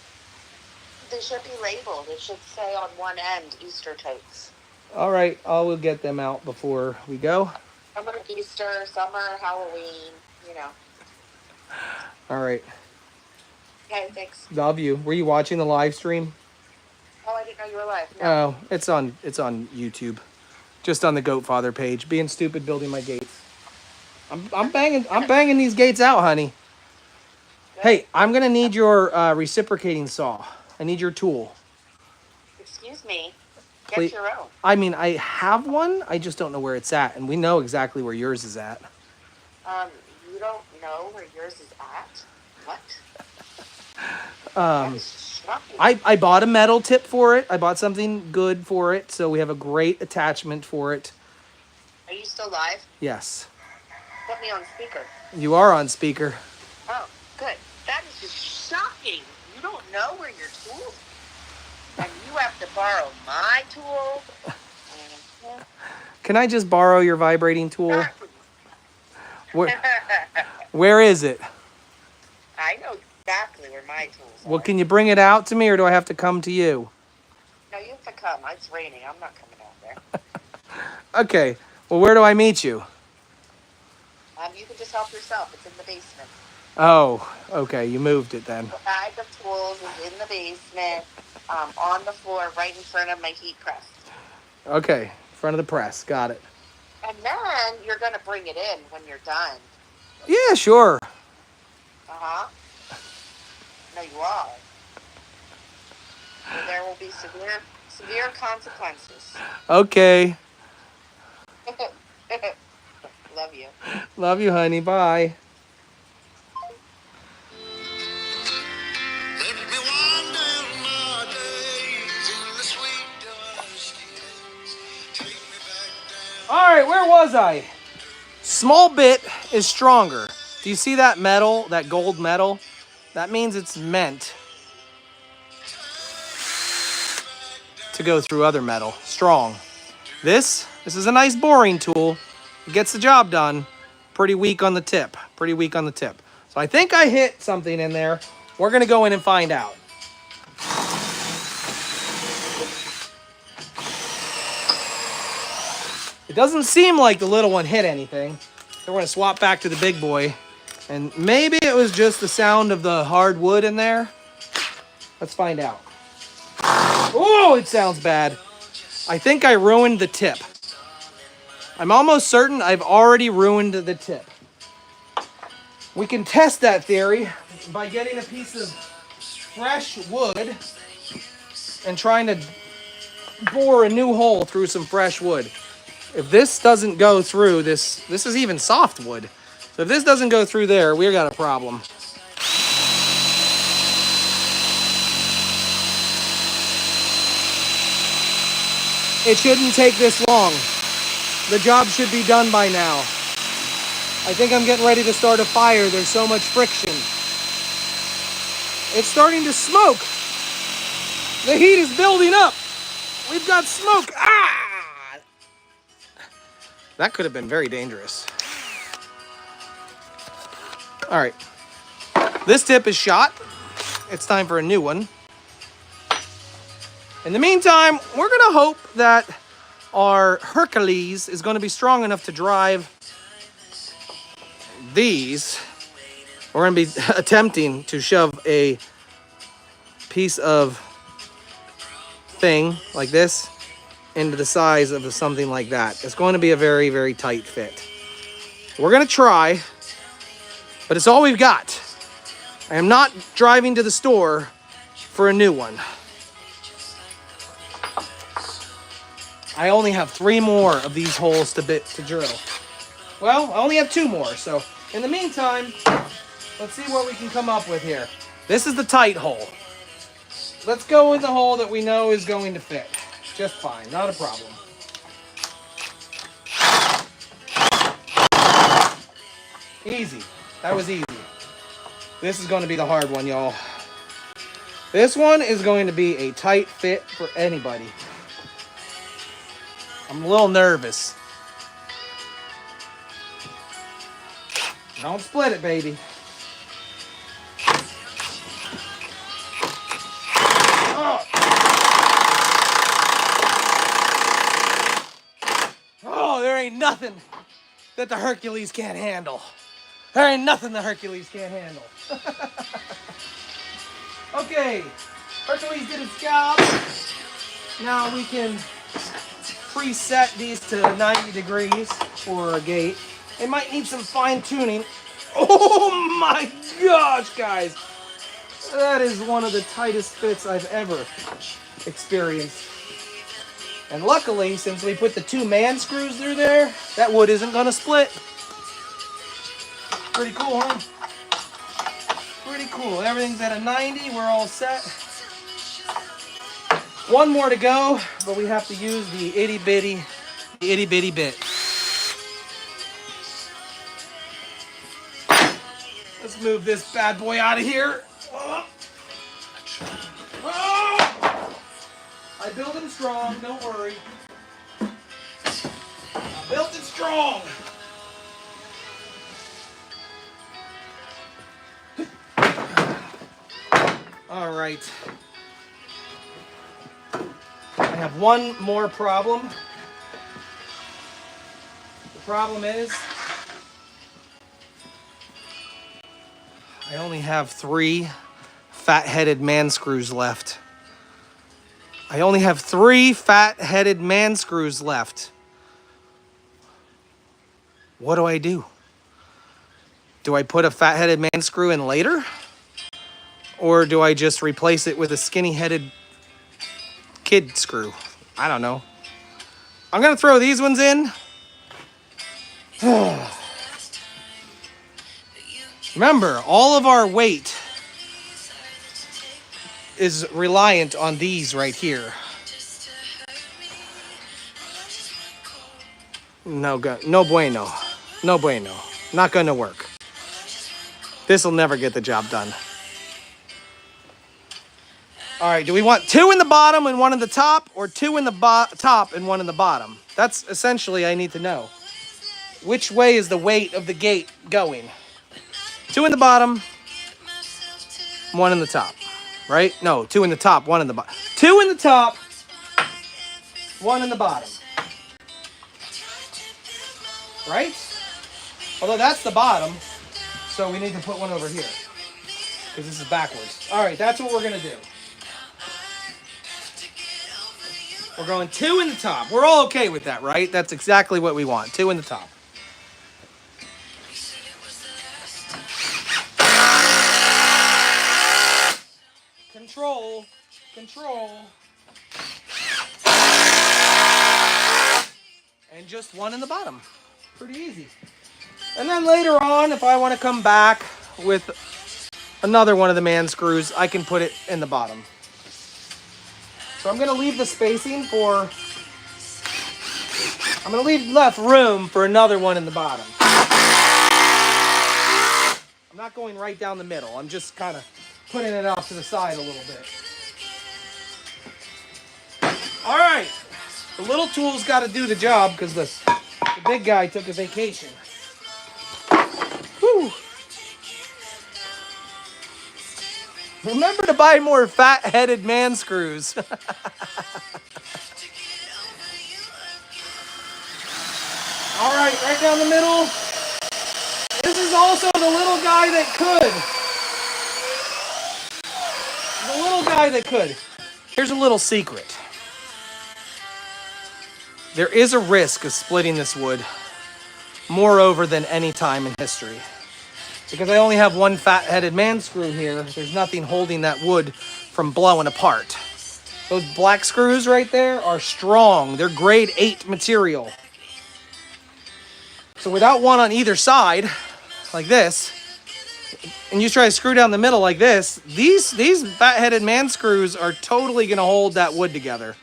They should be labeled. It should say on one end, Easter totes. All right, I will get them out before we go. Some are Easter, some are Halloween, you know. All right. Okay, thanks. Love you. Were you watching the live stream? Oh, I didn't know you were live. No. Oh, it's on YouTube. Just on the Goatfather page. Being stupid, building my gates. I'm banging these gates out, honey. Good. Hey, I'm gonna need your reciprocating saw. I need your tool. Excuse me. Please. Get your own. I mean, I have one. I just don't know where it's at, and we know exactly where yours is at. You don't know where yours is at? What? Um, That is shocking. I bought a metal tip for it. I bought something good for it, so we have a great attachment for it. Are you still live? Yes. Put me on speaker. You are on speaker. Oh, good. That is just shocking. You don't know where your tools are. And you have to borrow my tool. Can I just borrow your vibrating tool? Where is it? I know exactly where my tools are. Well, can you bring it out to me, or do I have to come to you? No, you have to come. It's raining. I'm not coming out there. Okay. Well, where do I meet you? You can just help yourself. It's in the basement. Oh, okay. You moved it then. The bag of tools is in the basement, on the floor, right in front of my heat press. Okay. Front of the press. Got it. And then you're going to bring it in when you're done. Yeah, sure. Uh-huh. No, you are. So there will be severe consequences. Okay. Love you. Love you, honey. Bye. All right, where was I? Small bit is stronger. Do you see that metal, that gold metal? That means it's meant to go through other metal. Strong. This is a nice boring tool. It gets the job done. Pretty weak on the tip. Pretty weak on the tip. So I think I hit something in there. We're going to go in and find out. It doesn't seem like the little one hit anything. So we're going to swap back to the big boy. And maybe it was just the sound of the hard wood in there. Let's find out. Oh, it sounds bad. I think I ruined the tip. I'm almost certain I've already ruined the tip. We can test that theory by getting a piece of fresh wood and trying to bore a new hole through some fresh wood. If this doesn't go through this is even soft wood. So if this doesn't go through there, we got a problem. It shouldn't take this long. The job should be done by now. I think I'm getting ready to start a fire. There's so much friction. It's starting to smoke. The heat is building up. We've got smoke. Ah! That could have been very dangerous. All right. This tip is shot. It's time for a new one. In the meantime, we're going to hope that our Hercules is going to be strong enough to drive these. We're going to be attempting to shove a piece of thing like this into the size of something like that. It's going to be a very, very tight fit. We're going to try, but it's all we've got. I am not driving to the store for a new one. I only have 3 more of these holes to drill. Well, I only have 2 more, so in the meantime, let's see what we can come up with here. This is the tight hole. Let's go with the hole that we know is going to fit. Just fine, not a problem. Easy. That was easy. This is going to be the hard one, y'all. This one is going to be a tight fit for anybody. I'm a little nervous. Don't split it, baby. Oh. Oh, there ain't nothing that the Hercules can't handle. There ain't nothing the Hercules can't handle. Okay, Hercules did its job. Now we can preset these to 90 degrees for a gate. It might need some fine tuning. Oh my gosh, guys. That is one of the tightest fits I've ever experienced. And luckily, since we put the 2 man screws through there, that wood isn't gonna split. Pretty cool, huh? Pretty cool. Everything's at a 90. We're all set. 1 more to go, but we have to use the itty bitty bit. Let's move this bad boy out of here. Oh. I built him strong, don't worry. I built it strong. All right. I have 1 more problem. The problem is I only have 3 fat-headed man screws left. I only have 3 fat-headed man screws left. What do I do? Do I put a fat-headed man screw in later? Or do I just replace it with a skinny-headed kid screw? I don't know. I'm going to throw these ones in. Remember, all of our weight is reliant on these right here. No bueno. No bueno. Not going to work. This will never get the job done. All right, do we want 2 in the bottom and 1 in the top, or 2 in the top and 1 in the bottom? That's essentially I need to know. Which way is the weight of the gate going? 2 in the bottom, 1 in the top, right? No, 2 in the top, 1 in the bottom. 2 in the top, 1 in the bottom. Right? Although that's the bottom, so we need to put 1 over here, because this is backwards. All right, that's what we're going to do. We're going 2 in the top. We're all okay with that, right? That's exactly what we want. 2 in the top. control, and just one in the bottom. Pretty easy. And then later on, if I want to come back with another one of the man screws, I can put it in the bottom. So I'm going to leave the spacing for, I'm going to leave left room for another one in the bottom. I'm not going right down the middle. I'm just kind of putting it off to the side a little bit. All right. The little tool's got to do the job because the big guy took a vacation. Whew. Remember to buy more fat-headed man screws. All right, right down the middle. This is also the little guy that could. The little guy that could. Here's a little secret. There is a risk of splitting this wood more over than any time in history. Because I only have one fat-headed man screw here, there's nothing holding that wood from blowing apart. Those black screws right there are strong. They're grade 8 material. So without one on either side, like this, and you try to screw down the middle like this, these fat-headed man screws are totally going to hold that wood together.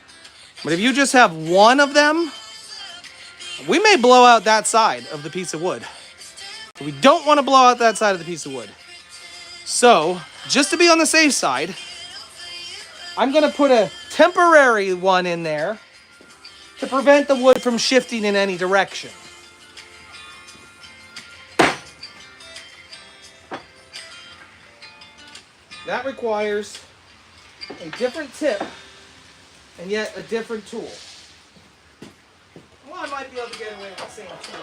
But if you just have one of them, we may blow out that side of the piece of wood. So we don't want to blow out that side of the piece of wood. So, just to be on the safe side, I'm going to put a temporary one in there to prevent the wood from shifting in any direction. That requires a different tip and yet a different tool. Well, I might be able to get away with the same tool.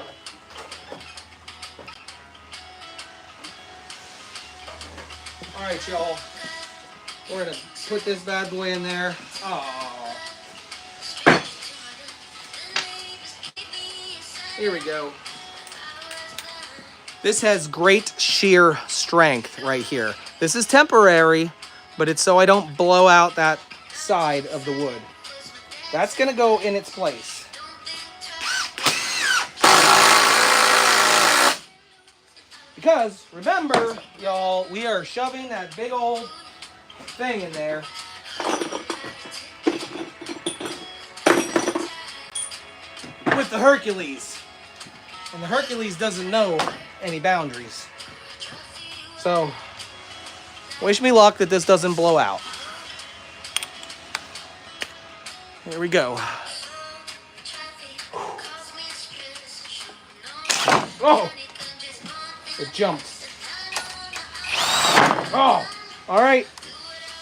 All right, y'all. We're gonna put this bad boy in there. Oh. Here we go. This has great shear strength right here. This is temporary, but it's so I don't blow out that side of the wood. That's gonna go in its place. Because, remember, y'all, we are shoving that big old thing in there. With the Hercules. And the Hercules doesn't know any boundaries. So, wish me luck that this doesn't blow out. Here we go. Oh! It jumped. Oh! Alright.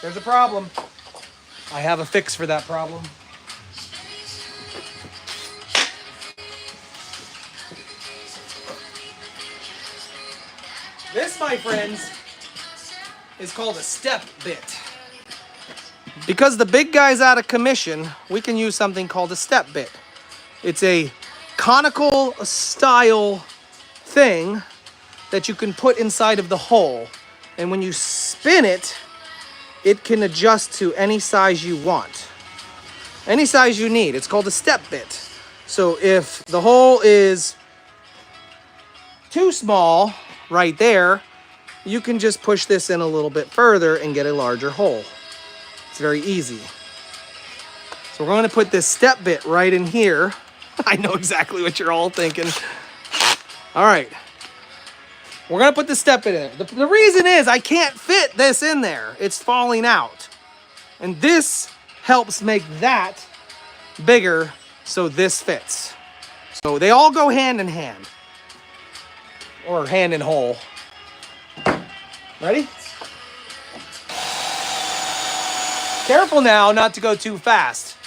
There's a problem. I have a fix for that problem. This, my friends, is called a step bit. Because the big guy's out of commission, we can use something called a step bit. It's a conical style thing that you can put inside of the hole. And when you spin it, it can adjust to any size you want. Any size you need. It's called a step bit. So if the hole is too small right there, you can just push this in a little bit further and get a larger hole. It's very easy. So we're going to put this step bit right in here. I know exactly what you're all thinking. All right. We're going to put the step bit in there. The reason is I can't fit this in there. It's falling out. And this helps make that bigger so this fits. So they all go hand in hand. Or hand in hole. Ready? Careful now not to go too fast.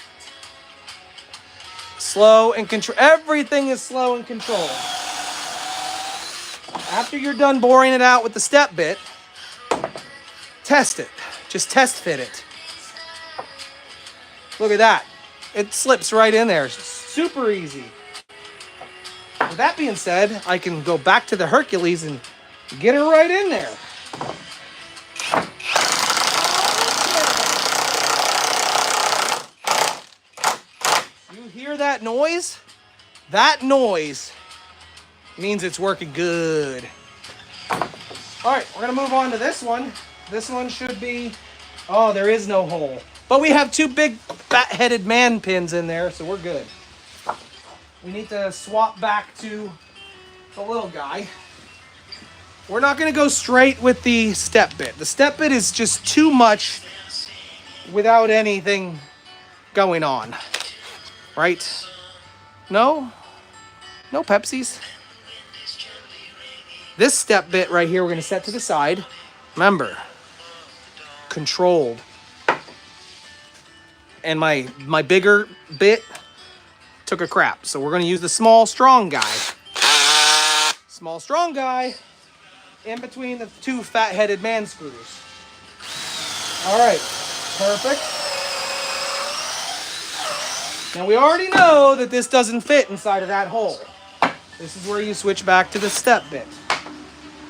Slow and control. Everything is slow and controlled. After you're done boring it out with the step bit, test it. Just test fit it. Look at that. It slips right in there. Super easy. With that being said, I can go back to the Hercules and get her right in there. that noise? That noise means it's working good. All right, we're gonna move on to this one. This one should be, oh, there is no hole. But we have 2 big fat-headed man pins in there, so we're good. We need to swap back to the little guy. We're not gonna go straight with the step bit. The step bit is just too much without anything going on, right? No Pepsis. This step bit right here, we're gonna set to the side. Remember, controlled. And my bigger bit took a crap, so we're gonna use the small, strong guy. Small, strong guy in between the 2 fat-headed man screws. All right, perfect. Now we already know that this doesn't fit inside of that hole. This is where you switch back to the step bit.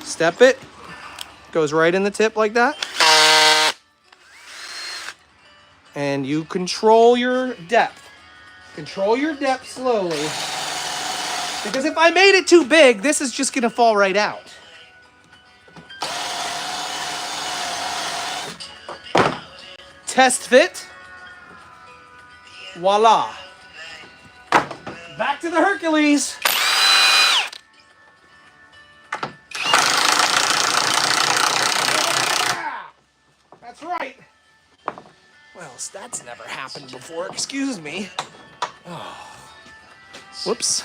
Step bit goes right in the tip like that. And you control your depth. Control your depth slowly. Because if I made it too big, this is just gonna fall right out. Test fit. Voila. Back to the Hercules. That's right. Well, that's never happened before. Excuse me. Oh. Whoops.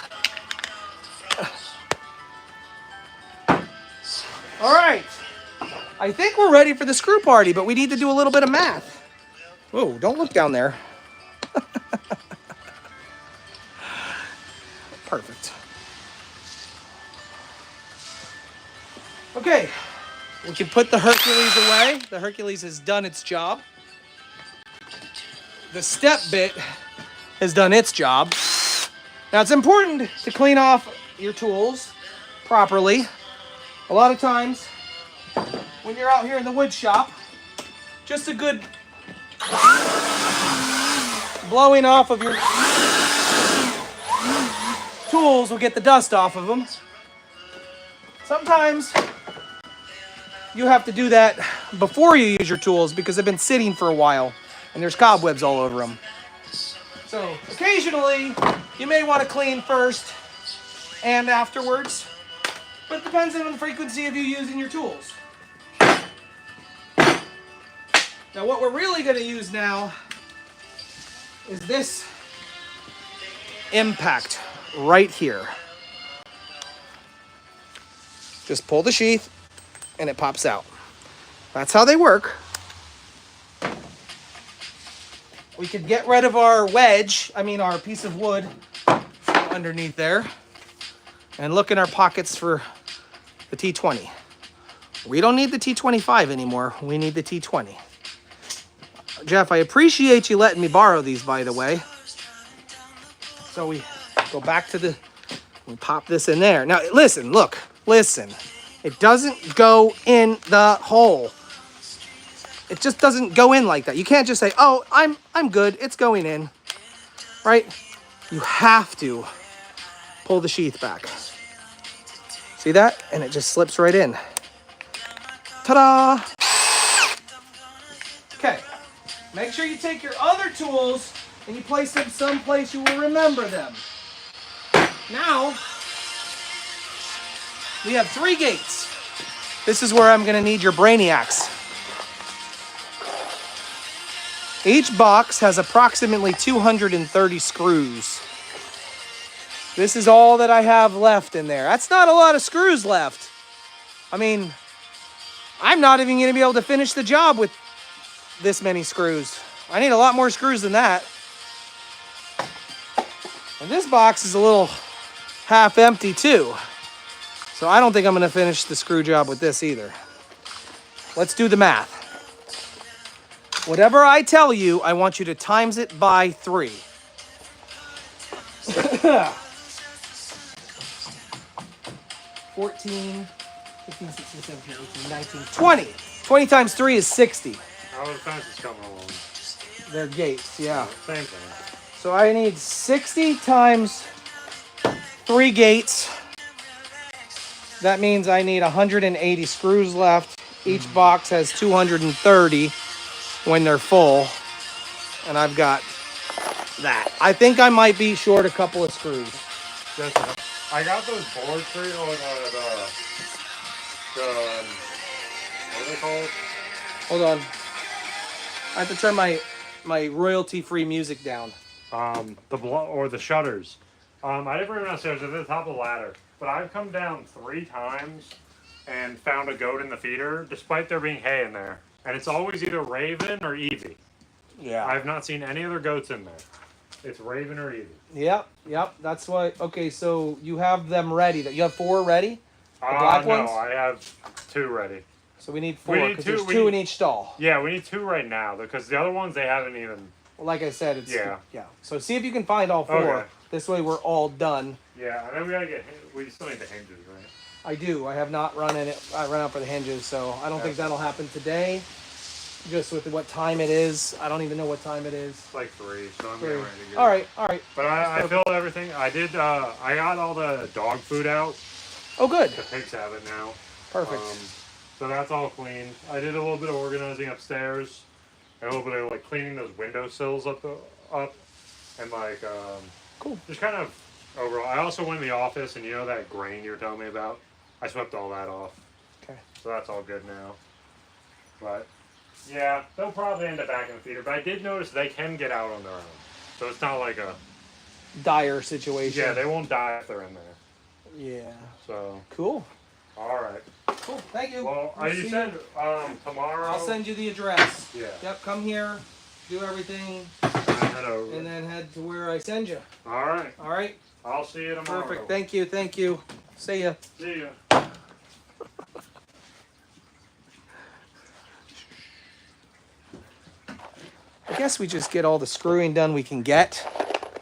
All right. I think we're ready for the screw party, but we need to do a little bit of math. Whoa, don't look down there. Perfect. Okay, we can put the Hercules away. The Hercules has done its job. The step bit has done its job. Now it's important to clean off your tools properly. A lot of times when you're out here in the wood shop, just a good blowing off of your tools will get the dust off of them. Sometimes you have to do that before you use your tools because they've been sitting for a while and there's cobwebs all over them. So occasionally you may want to clean first and afterwards, but it depends on the frequency of you using your tools. Now what we're really going to use now is this impact right here. Just pull the sheath and it pops out. That's how they work. We could get rid of our wedge, our piece of wood underneath there, and look in our pockets for the T20. We don't need the T25 anymore. We need the T20. Jeff, I appreciate you letting me borrow these, by the way. So we go back to we pop this in there. Now, listen. It doesn't go in the hole. It just doesn't go in like that. You can't just say, oh, I'm good. It's going in, right? You have to pull the sheath back. See that? And it just slips right in. Ta-da! Okay. Make sure you take your other tools and you place them someplace you will remember them. Now, we have 3 gates. This is where I'm going to need your brainiacs. Each box has approximately 230 screws. This is all that I have left in there. That's not a lot of screws left. I'm not even going to be able to finish the job with this many screws. I need a lot more screws than that. And this box is a little half empty too. So I don't think I'm going to finish the screw job with this either. Let's do the math. Whatever I tell you, I want you to times it by 3. 14, 15, 16, 17, 18, 19, 20. 20 times 3 is 60. How are the fences coming along? They're gates, yeah. Same thing. So I need 60 times 3 gates. That means I need 180 screws left. Each box has 230 when they're full. And I've got that. I think I might be short a couple of screws. Just, I got those boards for you, like what are they called? Hold on. I have to turn my royalty-free music down. The shutters. I didn't run downstairs. They're at the top of the ladder, but I've come down 3 times and found a goat in the feeder, despite there being hay in there, and it's always either Raven or Evie. Yeah. I've not seen any other goats in there. It's Raven or Evie. Yep. That's why. Okay, so you have them ready. You have 4 ready? The black ones? No, I have 2 ready. So we need 4 because there's 2 we in need- each stall. Yeah, we need 2 right now because the other ones they haven't even. Well, like I said, it's Yeah. So see if you can find all 4. Okay. This way we're all done. Yeah, and then we still need the hinges, right? I do. I have not run in it. I run out for the hinges, so I don't think that'll happen today. Just with what time it is, I don't even know what time it is. It's like 3, so I'm getting ready to go. All right. But I filled everything. I did. I got all the dog food out. Oh, good. The pigs have it now. Perfect. So that's all clean. I did a little bit of organizing upstairs, and a little bit of like cleaning those windowsills up, and like Cool. Just kind of overall. I also went in the office, and you know that grain you were telling me about. I swept all that off. Okay. So that's all good now. But yeah, they'll probably end up back in the feeder. But I did notice they can get out on their own, so it's not like a Dire situation. Yeah, they won't die if they're in there. Yeah. So cool. all right. Cool. Thank you. Well, We'll you see said tomorrow. I'll send you the address. Yeah. Yep. Come here, do everything, And head over. and then head to where I send you. All right. All right. I'll see you tomorrow. Perfect. Thank you. Thank you. See ya. See ya. I guess we just get all the screwing done we can get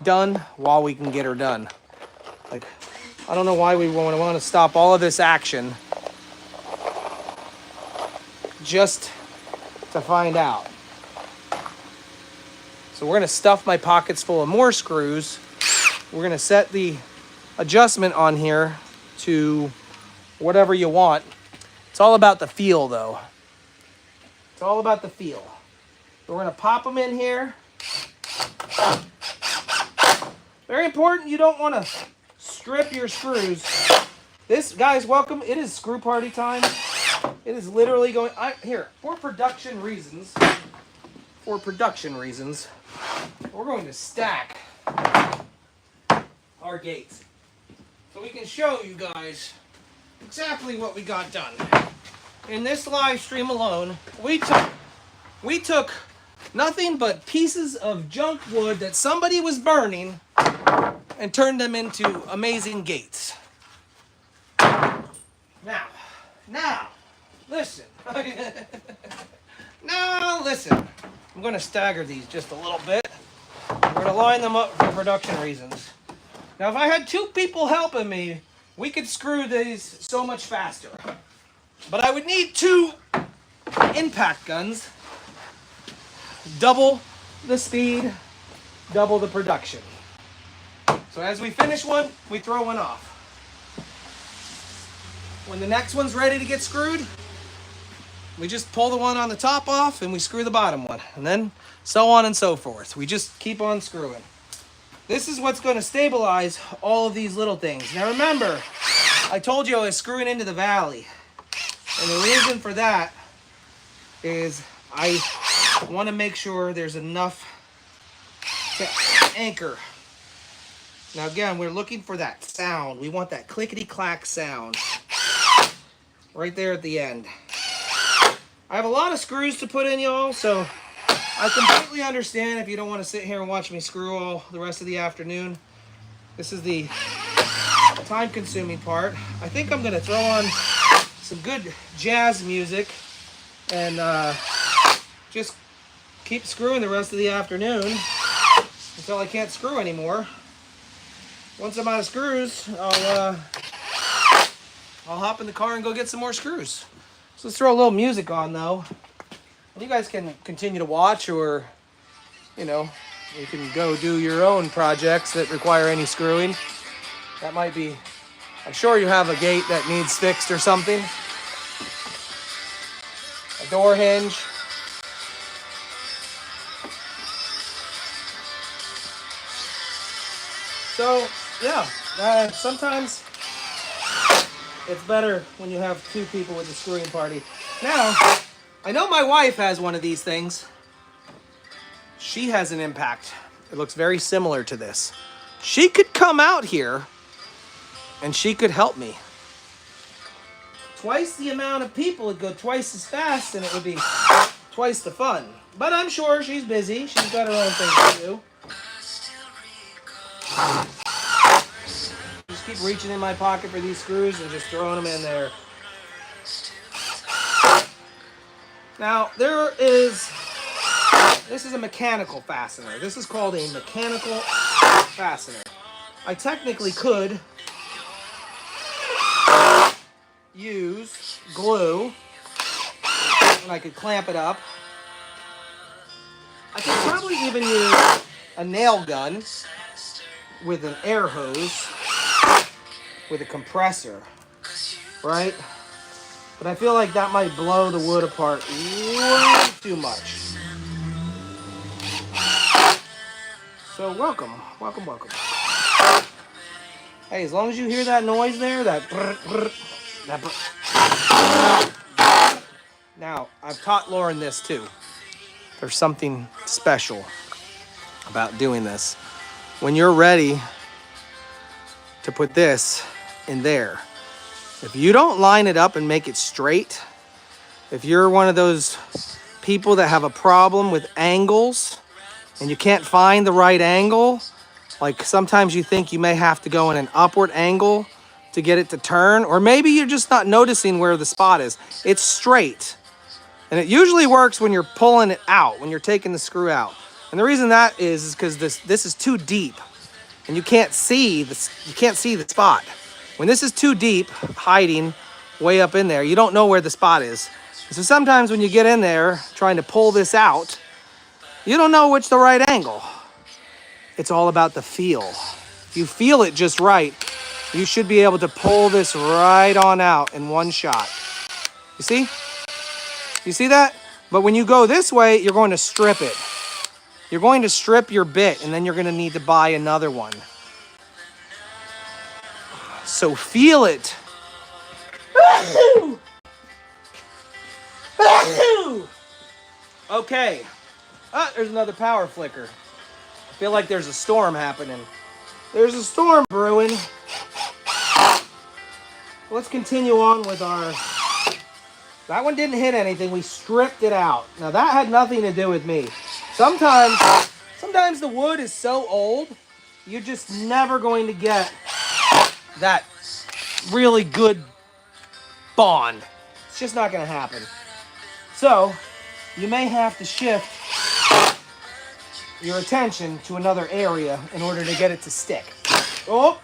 done while we can get her done. Like, I don't know why we want to stop all of this action just to find out. So we're going to stuff my pockets full of more screws. We're going to set the adjustment on here to whatever you want. It's all about the feel, though. It's all about the feel. We're going to pop them in here. Very important, you don't want to strip your screws. This, guys, welcome. It is screw party time. It is literally going... here, for production reasons, we're going to stack our gates. So we can show you guys exactly what we got done. In this live stream alone, we took nothing but pieces of junk wood that somebody was burning and turned them into amazing gates. Now, listen. Now, listen. I'm going to stagger these just a little bit. We're going to line them up for production reasons. Now, if I had 2 people helping me, we could screw these so much faster. But I would need 2 impact guns. Double the speed, double the production. So as we finish one, we throw one off. When the next one's ready to get screwed, we just pull the one on the top off and we screw the bottom one. And then so on and so forth. We just keep on screwing. This is what's going to stabilize all of these little things. Now remember, I told you I was screwing into the valley. And the reason for that is I want to make sure there's enough to anchor. Now again, we're looking for that sound. We want that clickety-clack sound right there at the end. I have a lot of screws to put in, y'all, so I completely understand if you don't want to sit here and watch me screw all the rest of the afternoon. This is the time-consuming part. I think I'm going to throw on some good jazz music and just keep screwing the rest of the afternoon until I can't screw anymore. Once I'm out of screws, I'll hop in the car and go get some more screws. So let's throw a little music on, though. You guys can continue to watch or, you know, You can go do your own projects that require any screwing. That might be, I'm sure you have a gate that needs fixed or something. A door hinge. So, yeah, sometimes it's better when you have two people with a screwing party. Now, I know my wife has one of these things. She has an impact. It looks very similar to this. She could come out here and she could help me. Twice the amount of people would go twice as fast and it would be twice the fun. But I'm sure she's busy. She's got her own things to do. Just keep reaching in my pocket for these screws and just throwing them in there. Now, this is a mechanical fastener. This is called a mechanical fastener. I technically could use glue and I could clamp it up. I could probably even use a nail gun with an air hose with a compressor, right? But I feel like that might blow the wood apart way too much. So welcome. Hey, as long as you hear that noise there, that brr, brr, that brr. Now, I've taught Lauren this too. There's something special about doing this. When you're ready to put this in there, if you don't line it up and make it straight, if you're one of those people that have a problem with angles and you can't find the right angle, like sometimes you think you may have to go in an upward angle to get it to turn, or maybe you're just not noticing where the spot is. It's straight. And it usually works when you're pulling it out, when you're taking the screw out. And the reason that is because this is too deep and you can't see the spot. When this is too deep, hiding way up in there, you don't know where the spot is. So sometimes when you get in there trying to pull this out, you don't know which the right angle. It's all about the feel. If you feel it just right, you should be able to pull this right on out in one shot. You see? You see that? But when you go this way, you're going to strip it. You're going to strip your bit, and then you're going to need to buy another one. So feel it. Okay. There's another power flicker. I feel like there's a storm happening. There's a storm brewing. Let's continue on with our... That one didn't hit anything. We stripped it out. Now, that had nothing to do with me. Sometimes the wood is so old, you're just never going to get that really good bond. It's just not going to happen. So, you may have to shift your attention to another area in order to get it to stick. Oh,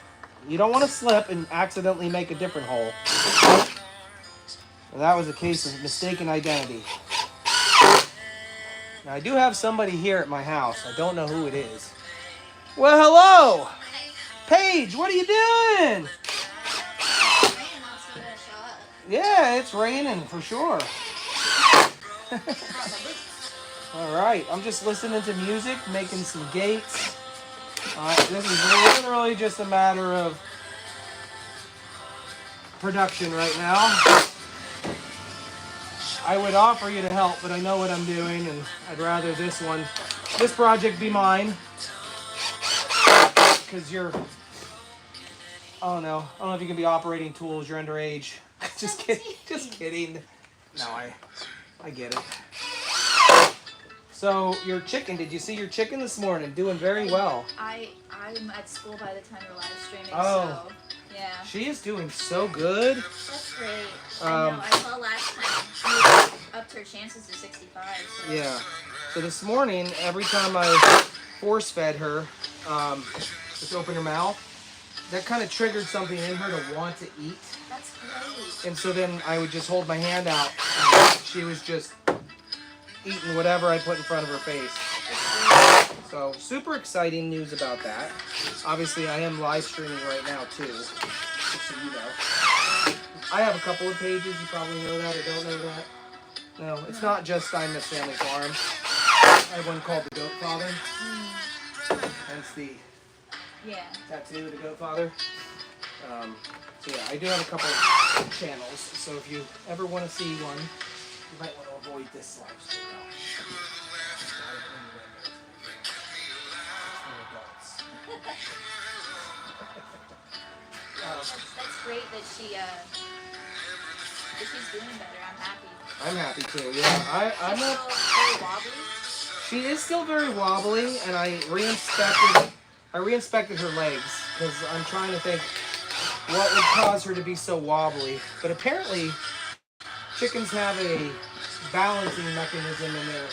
you don't want to slip and accidentally make a different hole. And that was a case of mistaken identity. Now, I do have somebody here at my house. I don't know who it is. Well, hello! Paige, what are you doing? Yeah, it's raining for sure. All right, I'm just listening to music, making some gates. This is literally just a matter of production right now. I would offer you to help, but I know what I'm doing, and I'd rather this project be mine. Because you're, oh no, I don't know if you can be operating tools, you're underage. Just kidding. No, I get it. So, your chicken, did you see your chicken this morning? Doing very well. I'm at school by the time you're live streaming, Oh. so, yeah. She is doing so good. That's great. I know, I saw last time she upped her chances to 65. So. Yeah. So this morning, every time I force-fed her, just open her mouth, that kind of triggered something in her to want to eat. That's great. And so then I would just hold my hand out, and she was just eating whatever I put in front of her face. So super exciting news about that. Obviously, I am live streaming right now too, just so you know. I have a couple of pages. You probably know that or don't know that. No, it's not just I'm Miss Family Farm. I have one called The Goat Father. Hence the tattoo, The Goat Father. So yeah, I do have a couple of channels. So if you ever want to see one, you might want to avoid this live stream. That's great that she's doing better. I'm happy. I'm happy too. Yeah, I'm She's not. still very wobbly. She is still very wobbly, and I reinspected her legs because I'm trying to think what would cause her to be so wobbly. But apparently, chickens have a balancing mechanism in their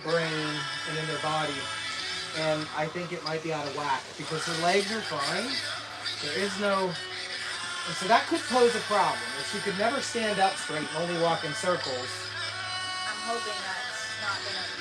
brain and in their body, and I think it might be out of whack because her legs are fine. There is no, and so that could pose a problem. If she could never stand up straight and only walk in circles. I'm hoping that's not gonna